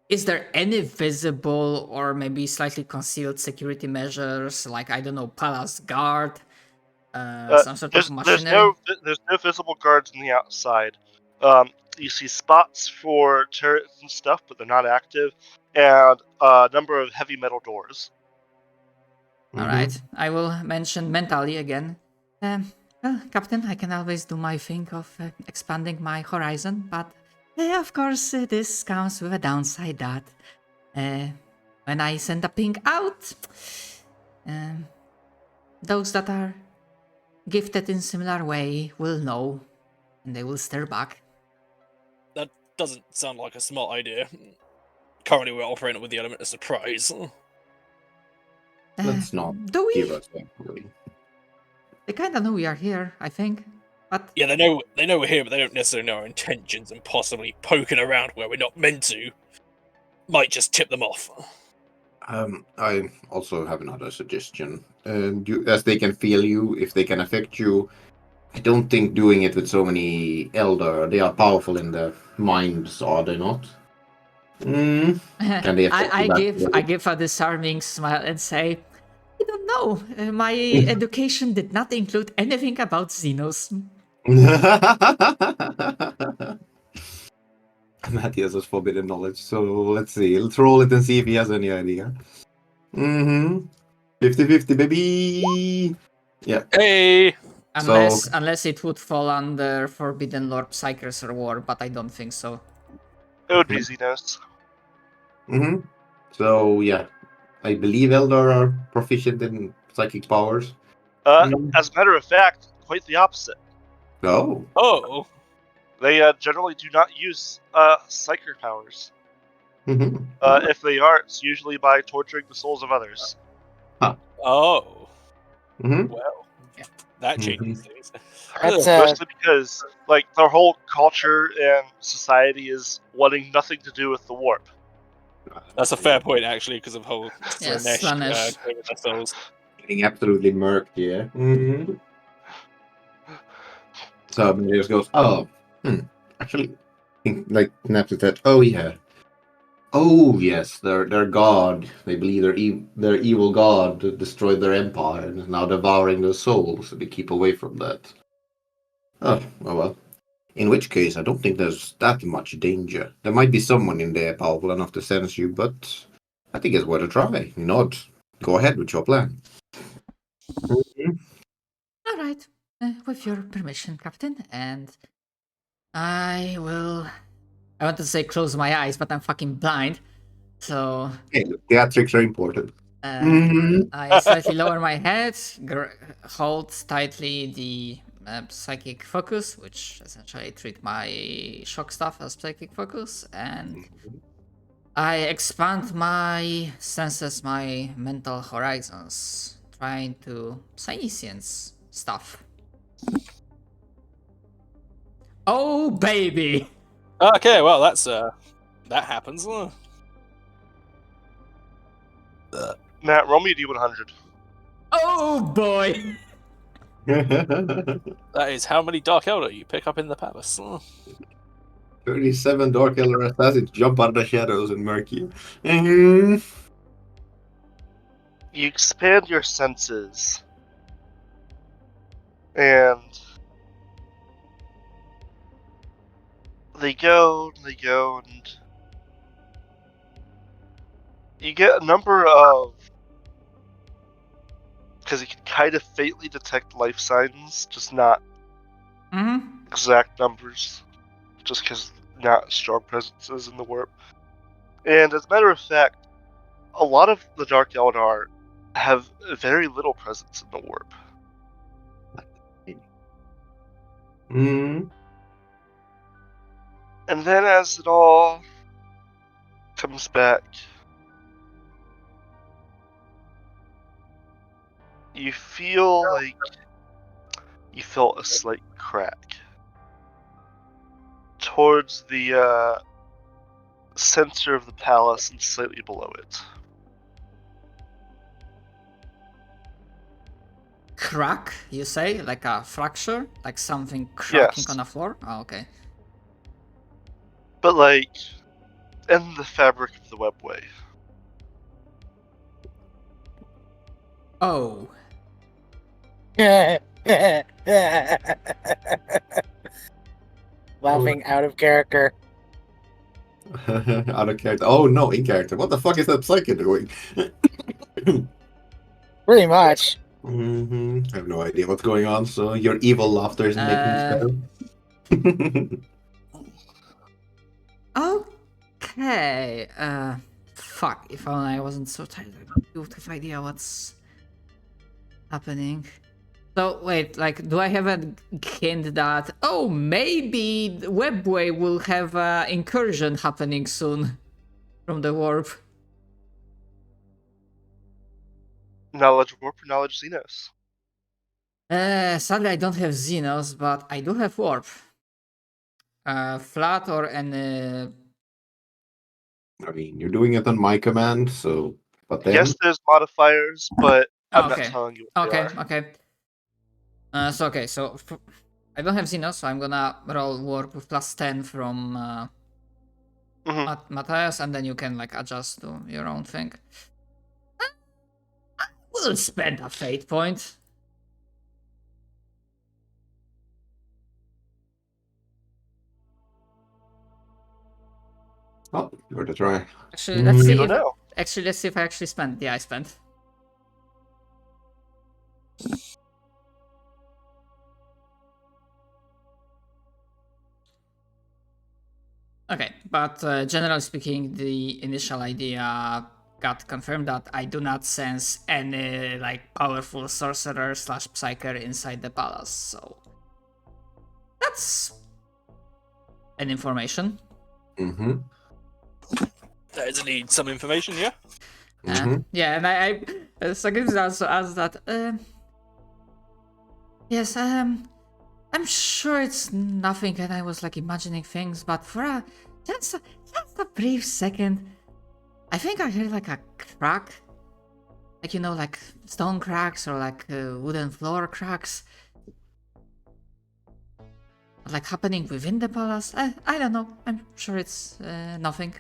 S3: is there any visible or maybe slightly concealed security measures, like, I don't know, palace guard, some sort of machinery?
S1: There's no visible guards on the outside. You see spots for turrets and stuff, but they're not active, and a number of heavy metal doors.
S3: All right, I will mention mentally again. Well, Captain, I can always do my thing of expanding my horizon, but of course, this comes with a downside that when I send a ping out, those that are gifted in similar way will know, and they will stir back.
S4: That doesn't sound like a smart idea. Currently, we're operating with the element of surprise.
S2: Let's not
S3: Do we?
S2: give us that. Really.
S3: They kind of know we are here, I think. But
S4: Yeah, they know we're here, but they don't necessarily know our intentions, and possibly poking around where we're not meant to might just tip them off.
S2: I also have another suggestion. As they can feel you, if they can affect you, I don't think doing it with so many Elder. They are powerful in their minds, are they not? Can they affect you back?
S3: I give a disarming smile and say, I don't know. My education did not include anything about Xenos.
S2: Matthias has forbidden knowledge, so let's see. Let's roll it and see if he has any idea. 50-50, baby! Yeah.
S4: Hey!
S3: Unless it would fall under Forbidden Lord Psychers or War, but I don't think so.
S1: It would be Xenos.
S2: So, yeah. I believe Eldar are proficient in psychic powers.
S1: As a matter of fact, quite the opposite.
S2: Oh.
S4: Oh!
S1: They generally do not use psychic powers.
S2: Mhm.
S1: If they are, it's usually by torturing the souls of others.
S4: Oh.
S2: Mhm.
S4: Well, that changes things.
S5: That's
S1: Mostly because, like, their whole culture and society is wanting nothing to do with the warp.
S4: That's a fair point, actually, because of whole
S3: Yes,
S4: Slanesh,
S3: Slanesh.
S4: souls.
S2: Getting absolutely murked, yeah. So Amadeus goes, actually, like Napster said, oh yeah. Oh yes, their god. They believe their evil god destroyed their empire and is now devouring their souls, so they keep away from that. Oh well. In which case, I don't think there's that much danger. There might be someone in there powerful enough to sense you, but I think it's worth a try. Nod. Go ahead with your plan.
S3: All right, with your permission, Captain, and I want to say close my eyes, but I'm fucking blind, so
S2: Hey, theatrics are important.
S3: I slightly lower my head, hold tightly the psychic focus, which essentially treat my shock stuff as psychic focus, and I expand my senses, my mental horizons, trying to science stuff. Oh baby!
S4: Okay, well, that's that happens.
S1: Matt, roll me a D100.
S3: Oh boy!
S4: That is how many Dark Elder you pick up in the palace.
S2: 37 Dark Elder Assassins jump out of the shadows and murk you. Mhm.
S1: You expand your senses, and they go, and you get a number of, because you can kind of faintly detect life signs, just not exact numbers, just because not strong presences in the warp. And as a matter of fact, a lot of the Dark Eldar have very little presence in the warp.
S2: Mm.
S1: And then as it all comes back, you feel like you felt a slight crack towards the center of the palace and slightly below it.
S3: Crack, you say? Like a fracture? Like something cracking
S1: Yes.
S3: on the floor? Oh, okay.
S1: But like in the fabric of the webway.
S3: Oh.
S5: Laughing out of character.
S2: Out of character. Oh no, in character. What the fuck is that psychic doing?
S5: Pretty much.
S2: I have no idea what's going on, so your evil laughter is making me sad.
S3: Okay. Fuck. If only I wasn't so tired. I don't have idea what's happening. So wait, like, do I have a hint that maybe the Webway will have an incursion happening soon from the warp?
S1: Knowledge warp or knowledge Xenos?
S3: Sadly I don't have Xenos, but I do have warp. Flat or any.
S2: I mean, you're doing it on my command, so. But then.
S1: Yes, there's modifiers, but I'm
S3: Okay.
S1: not telling you what they are.
S3: Okay. So I don't have Xenos, so I'm gonna roll warp with +10 from Matthias, and then you can like adjust to your own thing. We'll spend a fate point.
S2: Oh, worth a try.
S3: Actually, let's see.
S1: I don't know.
S3: Actually, let's see if I actually spent. Yeah, I spent. Okay, but generally speaking, the initial idea got confirmed that I do not sense any like powerful sorcerer / psyker inside the palace, so that's an information.
S4: That is indeed some information, yeah.
S3: Yeah, and I Sagis also asked that. Yes, I'm sure it's nothing, and I was like imagining things, but for just a brief second, I think I heard like a crack, like like stone cracks or like wooden floor cracks, like happening within the palace. I don't know. I'm sure it's nothing.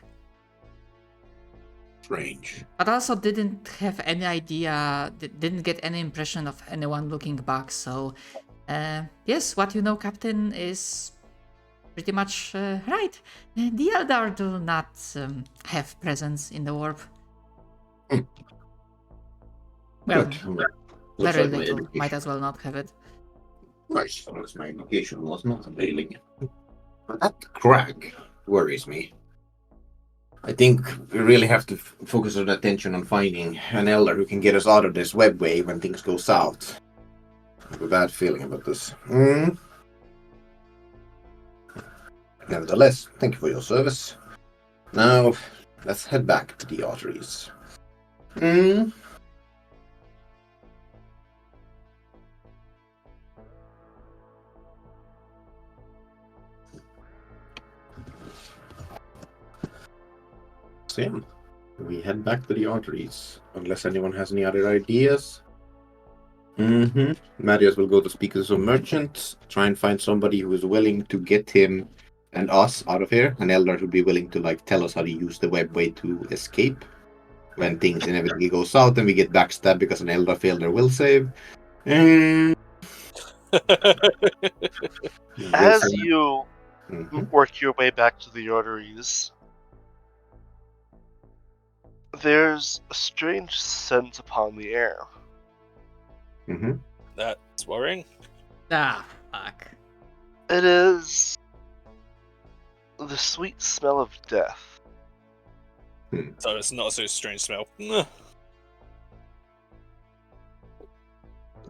S2: Strange.
S3: But also didn't have any idea, didn't get any impression of anyone looking back. So, yes, what you know, Captain, is pretty much right. The Eldar do not have presence in the warp. Well, very
S2: like
S3: little. Might as well not have it.
S2: Nice. Unless my education was not availing. But that crack worries me. I think we really have to focus our attention on finding an elder who can get us out of this webway when things go south. I have a bad feeling about this. Nevertheless, thank you for your service. Now, let's head back to the arteries. So yeah, we head back to the arteries, unless anyone has any other ideas. Marius will go to speak to some merchants, try and find somebody who is willing to get him and us out of here, an elder who'd be willing to like tell us how to use the webway to escape when things inevitably go south and we get backstabbed because an elder failed their will save.
S1: As you work your way back to the arteries, there's a strange scent upon the air.
S4: That's worrying.
S3: Ah, fuck.
S1: It is the sweet smell of death.
S4: So it's not a so strange smell.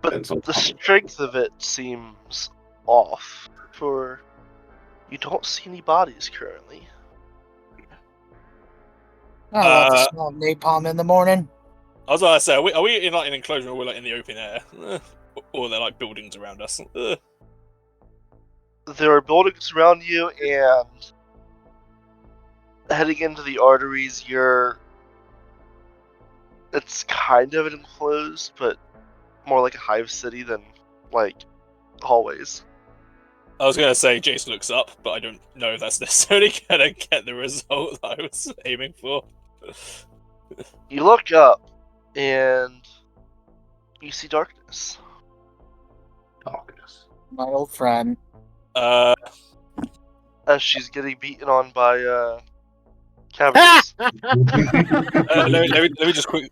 S2: Depends on
S1: The
S2: how-
S1: strength of it seems off, for you don't see any bodies currently.
S6: I love the smell of napalm in the morning.
S4: I was gonna say, are we in like an enclosure or we're like in the open air? Or are there like buildings around us?
S1: There are buildings around you, and heading into the arteries, it's kind of an enclosed, but more like a hive city than like hallways.
S4: I was gonna say Jace looks up, but I don't know if that's necessarily gonna get the result that I was aiming for.
S1: You look up, and you see darkness.
S2: darkness.
S6: My old friend.
S4: Uh,
S1: As she's getting beaten on by cavities.
S4: let me just quickly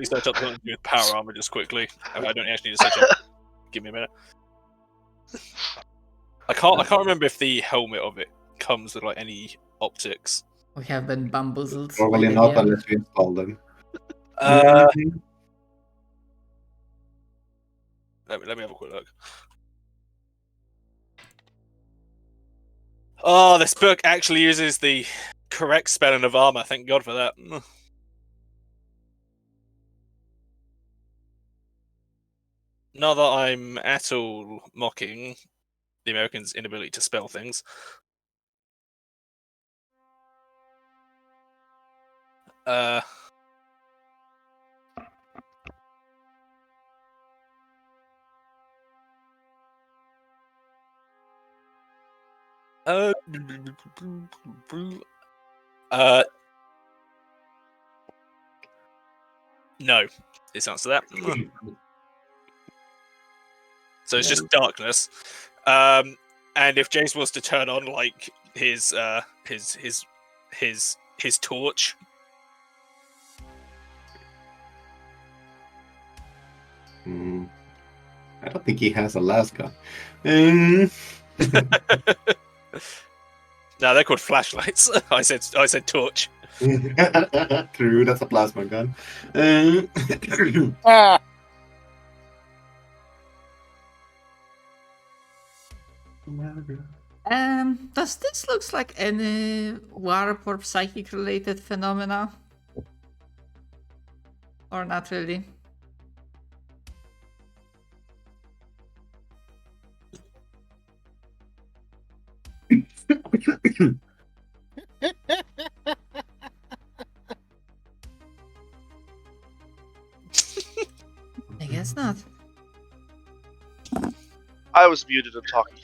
S4: search up something to do with power armor just quickly. I don't actually need to search up. Give me a minute. I can't remember if the helmet of it comes with like any optics.
S3: We have been bamboozled. by
S2: Probably
S3: the
S2: not
S3: DM.
S2: unless we install them.
S4: Let me have a quick look. Oh, this book actually uses the correct spelling of armor. Thank God for that. Not that I'm at all mocking the Americans' inability to spell things. No, is the answer to that. So it's just darkness. And if Jace was to turn on like his torch.
S2: I don't think he has Alaska.
S4: No, they're called flashlights. I said torch.
S2: True, that's a plasma gun.
S6: Ah,
S3: Does this looks like any warp or psychic related phenomena? Or not really? I guess not.
S1: I was muted and talking.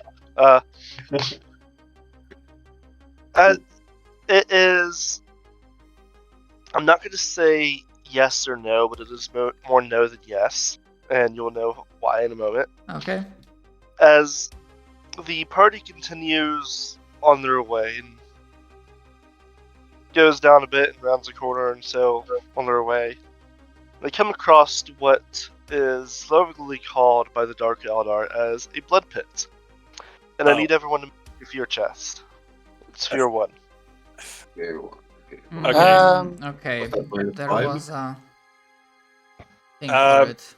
S1: It is. I'm not going to say yes or no, but it is more no than yes, and you'll know why in a moment.
S3: Okay.
S1: As the party continues on their way and goes down a bit and rounds a corner, and so on their way, they come across what is lovingly called by the Dark Eldar as a blood pit. And I need everyone to make a fear chest. It's fear 1.
S3: Okay.
S2: minus
S3: There
S2: 5?
S3: was a thing for it.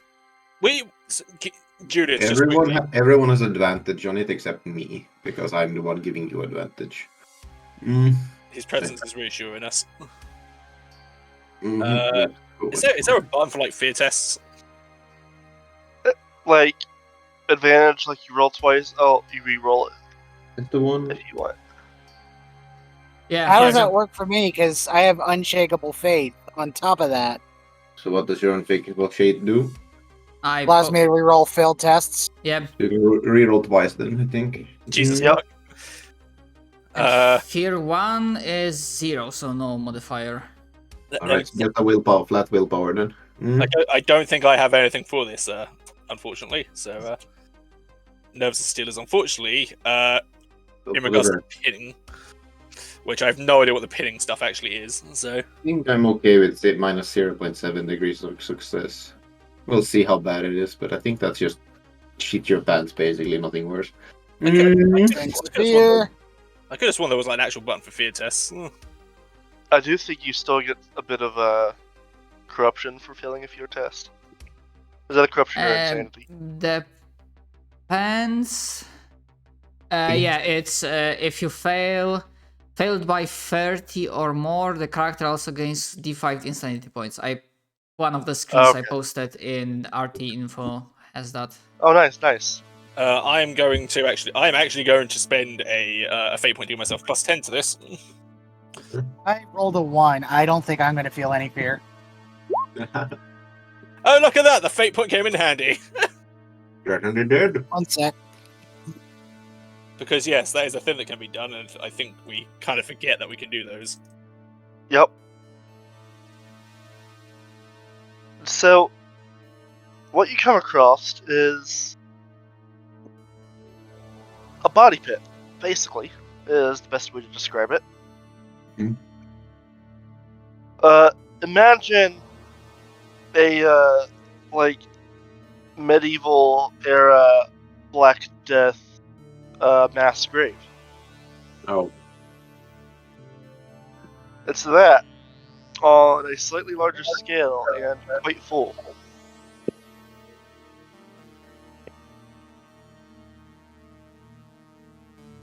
S4: Judith, just quickly.
S2: Everyone has advantage on it except me, because I'm the one giving you advantage.
S4: His presence is reassuring us.
S2: Mhm.
S4: Is there a button for like fear tests?
S1: Like, advantage, like you roll twice, you re-roll it
S2: That's the one.
S1: if you want.
S3: Yeah.
S6: how does
S3: yeah.
S6: that work for me? Because I have unshakable faith on top of that.
S2: So what does your unfakeable shade do?
S6: Allows me to reroll failed tests.
S3: Yeah.
S2: You can reroll twice then, I think.
S4: Jesus.
S1: Yep.
S3: Fear 1 is 0, so no modifier.
S2: Alright, so that's a willpower, flat willpower then.
S4: I don't think I have anything for this, unfortunately. So, Nerves of Steelers, unfortunately, in regards to pinning, which I have no idea what the pinning stuff actually is. So
S2: I think I'm okay with it minus 0.7 degrees of success. We'll see how bad it is, but I think that's just shit your pants, basically, nothing worse.
S4: I could have sworn there was like an actual button for fear tests.
S1: I do think you still get a bit of corruption for failing a fear test. Is that a corruption or insanity?
S3: Depends. Yeah, it's if you failed by 30 or more, the character also gains D5 insanity points. One of the screens I posted in RT info has that.
S1: Oh, nice.
S4: I am actually going to spend a fate point to give myself +10 to this.
S6: I rolled a 1. I don't think I'm going to feel any fear.
S4: Oh, look at that! The fate point came in handy.
S2: Certainly did.
S6: One sec.
S4: Because yes, that is a thing that can be done, and I think we kind of forget that we can do those.
S1: Yep. So, what you come across is a body pit, basically, is the best way to describe it.
S2: Hmm.
S1: Imagine a, medieval era Black Death mass grave.
S2: Oh.
S1: It's that on a slightly larger scale and quite full.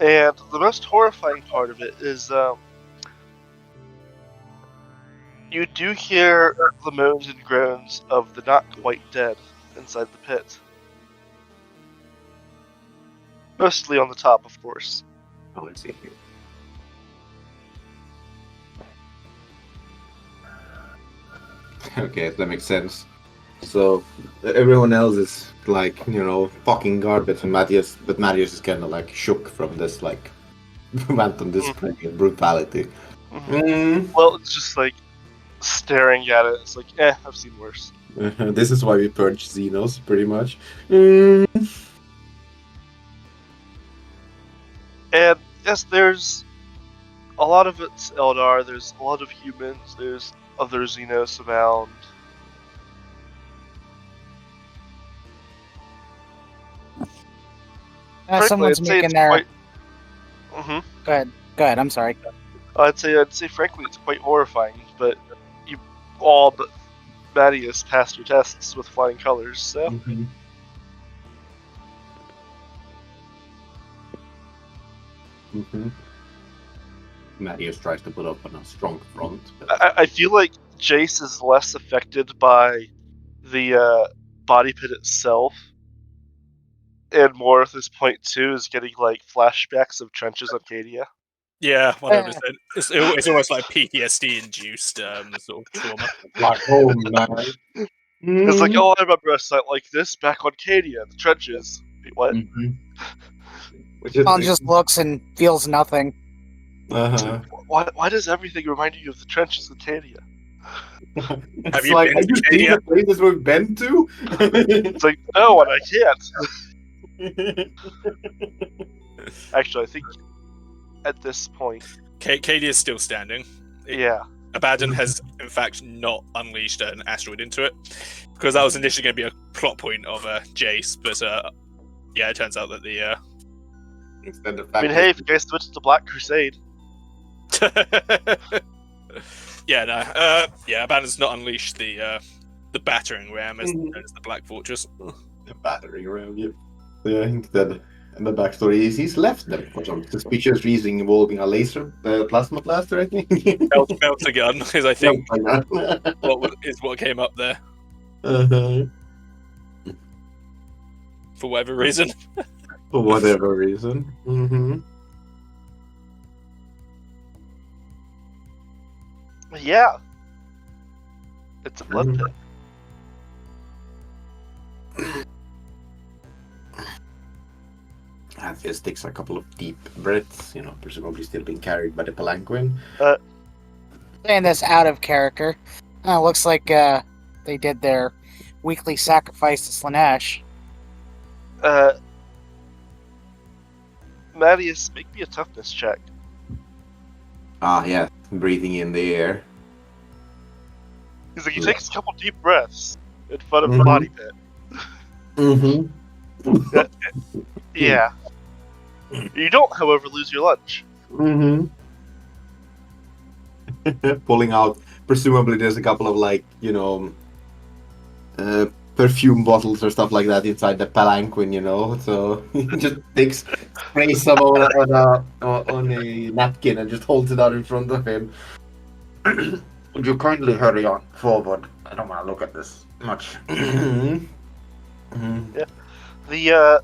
S1: And the most horrifying part of it is you do hear the moans and groans of the not quite dead inside the pit. Mostly on the top, of course.
S2: Oh, let's see here. Okay, that makes sense. So everyone else is like, fucking garbage, and Matthias is kind of like shook from this like random display of brutality.
S1: Mm-hmm. Well, it's just like staring at it. It's like, I've seen worse.
S2: This is why we purge Xenos, pretty much.
S1: And yes, there's a lot of it's Eldar. There's a lot of humans. There's other Xenos around.
S6: Someone's making their.
S1: Quite...
S6: Go ahead. I'm sorry.
S1: I'd say frankly it's quite horrifying, but you all but Matthias passed your tests with flying colors, so.
S2: Mm-hmm. Mm-hmm. Matthias tries to put up on a strong front.
S1: I feel like Jace is less affected by the body pit itself, and more at this point too is getting like flashbacks of trenches on Cadia.
S4: Yeah, 100%. It's almost like PTSD induced sort of trauma.
S2: Like, oh man.
S1: It's like, I remember a site like this back on Cadia, the trenches. Wait, what?
S2: Mm-hmm.
S6: John just looks and feels nothing.
S2: Uh-huh.
S1: Why does everything remind you of the trenches in Cadia?
S4: Have you been to
S2: seen the places we've been to?
S1: It's like, no, and I can't. Actually, I think at this point,
S4: Cadia is still standing.
S1: Yeah.
S4: Abaddon has, in fact, not unleashed an asteroid into it, because that was initially going to be a plot point of Jace, but yeah, it turns out that the.
S1: I mean, hey, if you guys switch to Black Crusade.
S4: Yeah, Abaddon's not unleashed the battering ram as known as the Black Fortress.
S2: The battering ram, yeah. Yeah, instead, and the backstory is he's left them for some suspicious reason involving a laser plasma blaster, I think.
S4: Melter gun is, I think, what came up there.
S2: Uh-huh.
S4: For whatever reason.
S2: For whatever reason. Mm-hmm.
S1: Yeah. It's a blood pit.
S2: Athias takes a couple of deep breaths, presumably still being carried by the palanquin.
S6: Saying this out of character. Looks like they did their weekly sacrifice to Slanesh.
S1: Matthias, make me a toughness check.
S2: Yeah, breathing in the air.
S1: He's like, he takes a couple deep breaths in front of the body pit.
S2: Mm-hmm.
S1: Yeah. You don't, however, lose your lunch.
S2: Mm-hmm. Pulling out, presumably there's a couple of perfume bottles or stuff like that inside the palanquin, you know. So he just sprays some on a napkin and just holds it out in front of him. Would you kindly hurry on forward? I don't want to look at this much.
S1: The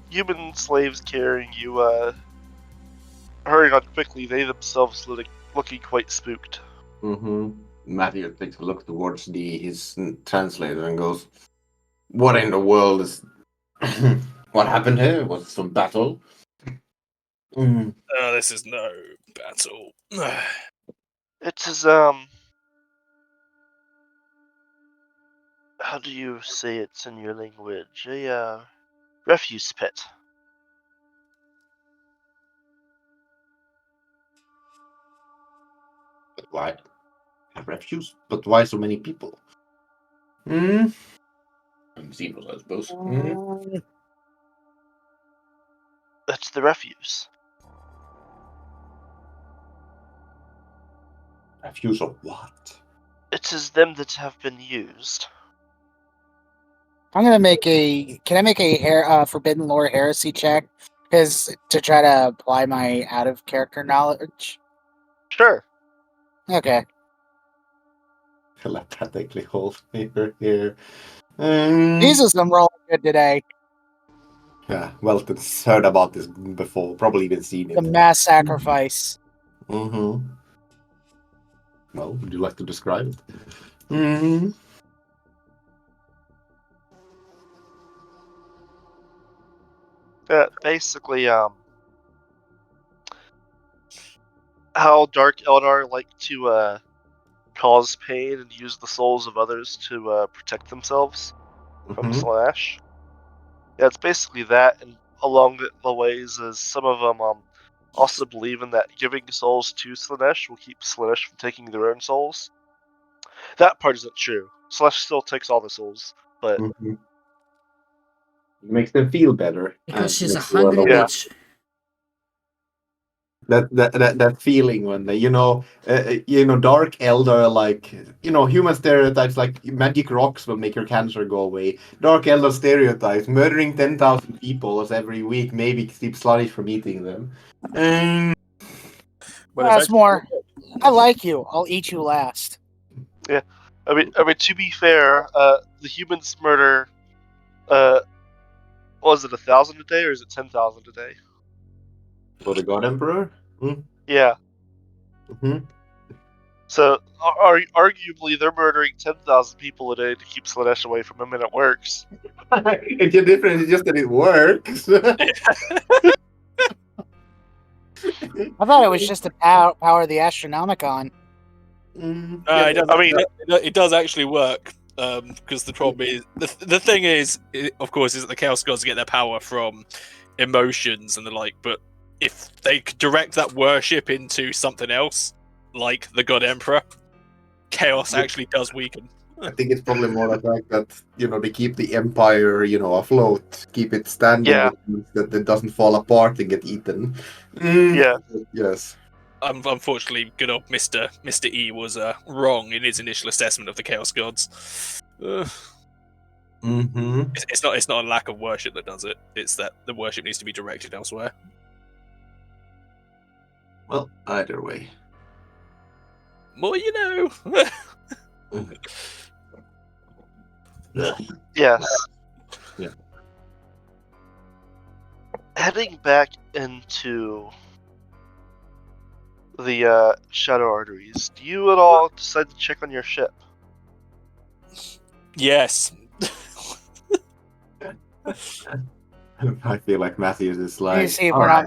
S1: human slaves carrying you hurrying on quickly, they themselves looking quite spooked.
S2: Matthew takes a look towards his translator and goes, "What in the world is... What happened here? Was it some battle?"
S4: This is no battle.
S1: It is, how do you say it in your language? A, refuse pit.
S2: But why? A refuse? But why so many people? Xenos, I suppose.
S1: That's the refuse.
S2: Refuse of what?
S1: It is them that have been used.
S6: I'm gonna make a. Can I make a Forbidden Lore Heresy check? Because to try to apply my out of character knowledge.
S1: Sure.
S6: Okay.
S2: Telepathically hold paper here.
S6: Jesus, I'm rolling good today.
S2: Yeah, Welton's heard about this before, probably even seen it.
S6: The mass sacrifice.
S2: Well, would you like to describe it?
S1: Basically, how Dark Eldar like to cause pain and use the souls of others to protect themselves from Slanesh. Yeah, it's basically that, and along the ways is some of them also believe in that giving souls to Slanesh will keep Slanesh from taking their own souls. That part isn't true. Slanesh still takes all the souls, but
S2: It makes them feel better.
S3: Because she's a
S2: makes you
S3: hungry
S2: alone.
S3: bitch.
S2: That feeling when they, Dark Elder, like, human stereotypes like magic rocks will make your cancer go away. Dark Elder stereotypes, murdering 10,000 people every week maybe keep Sludge from eating them.
S6: That's more. I like you. I'll eat you last.
S1: Yeah, I mean, to be fair, the humans murder. Was it 1,000 a day or is it 10,000 a day?
S2: For the God Emperor?
S1: Yeah. So, arguably, they're murdering 10,000 people a day to keep Slanesh away from him, and it works.
S2: It's a difference, it's just that it works.
S6: I thought it was just to power the Astronomicon.
S4: It does actually work. Because the problem is the thing is, of course, is that the Chaos Gods get their power from emotions and the like. But if they could direct that worship into something else, like the God Emperor, chaos actually does weaken.
S2: I think it's probably more the fact that they keep the Empire afloat, keep it standing, that it doesn't fall apart and get eaten.
S1: Yeah.
S2: Yes.
S4: Unfortunately, good old Mr. E was wrong in his initial assessment of the Chaos Gods. It's not a lack of worship that does it. It's that the worship needs to be directed elsewhere.
S2: Well, either way.
S4: More you know.
S1: Yes.
S2: Yeah.
S1: Heading back into the Shadow Arteries, do you at all decide to check on your ship?
S4: Yes.
S2: I feel like Matthews is
S6: We
S2: like...
S6: need to see if we're not.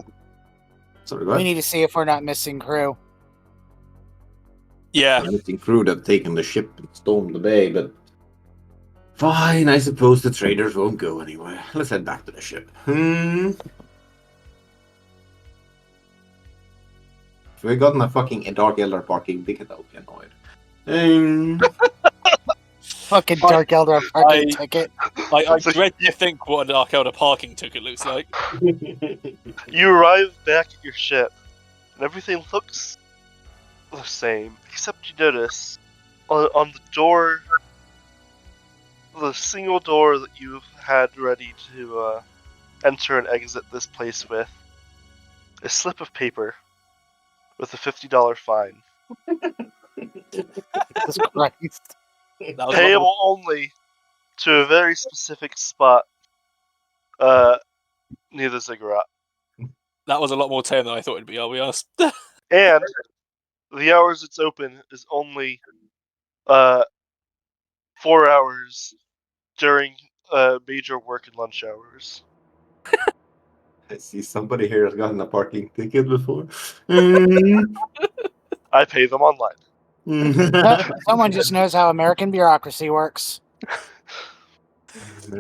S2: Sorry, go
S6: We
S2: ahead.
S6: need to see if we're not missing crew.
S4: Yeah.
S2: The missing crew that taken the ship and stormed the bay, but... Fine, I suppose the traders won't go anywhere. Let's head back to the ship. If we got my fucking Dark Elder parking ticket, I'll be annoyed.
S6: Fucking Dark Elder parking ticket.
S4: I dread to think what a Dark Elder parking ticket looks like.
S1: You arrive back at your ship, and everything looks the same, except you notice on the door, the single door that you had ready to enter and exit this place with, a slip of paper with a $50 fine.
S6: Jesus Christ.
S4: That was a lot more-
S1: Payable only to a very specific spot near the ziggurat.
S4: that was a lot more tame than I thought it'd be, I'll be honest.
S1: And the hours it's open is only 4 hours during major work and lunch hours.
S2: I see somebody here has gotten a parking ticket before.
S1: I pay them online.
S6: Someone just knows how American bureaucracy works.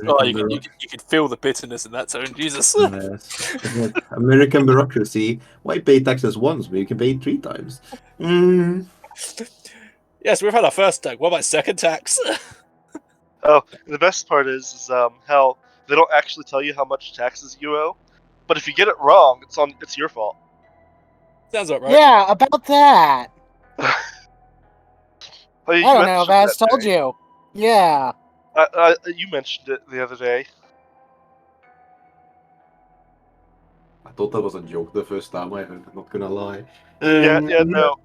S4: Oh, you could feel the bitterness in that tone, Jesus.
S2: Yes. American bureaucracy. Why pay taxes once when you can pay it 3 times?
S4: Yes, we've had our first tax. What about second tax?
S1: Oh, and the best part is how they don't actually tell you how much taxes you owe, but if you get it wrong, it's your fault.
S4: Sounds about right.
S6: Yeah, about that.
S1: Like,
S6: I don't know ifAz told you. Yeah.
S1: You mentioned it the other day.
S2: I thought that was a joke the first time I heard it, I'm not gonna lie.
S1: No.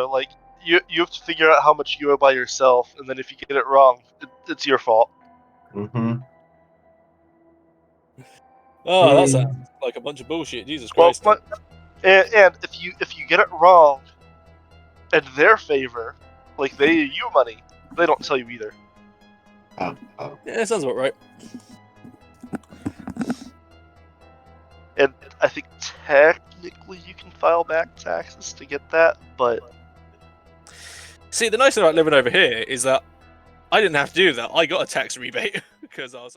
S1: Like you have to figure out how much you owe by yourself, and then if you get it wrong, it's your fault.
S2: Mm-hmm.
S4: Oh, that sounds like a bunch of bullshit. Jesus
S1: Well,
S4: Christ.
S1: and if you get it wrong in their favor, like they owe you money, they don't tell you either.
S2: Oh.
S4: Yeah, that sounds about right.
S1: And I think technically you can file back taxes to get that, but
S4: See, the nice thing about living over here is that I didn't have to do that. I got a tax rebate because I was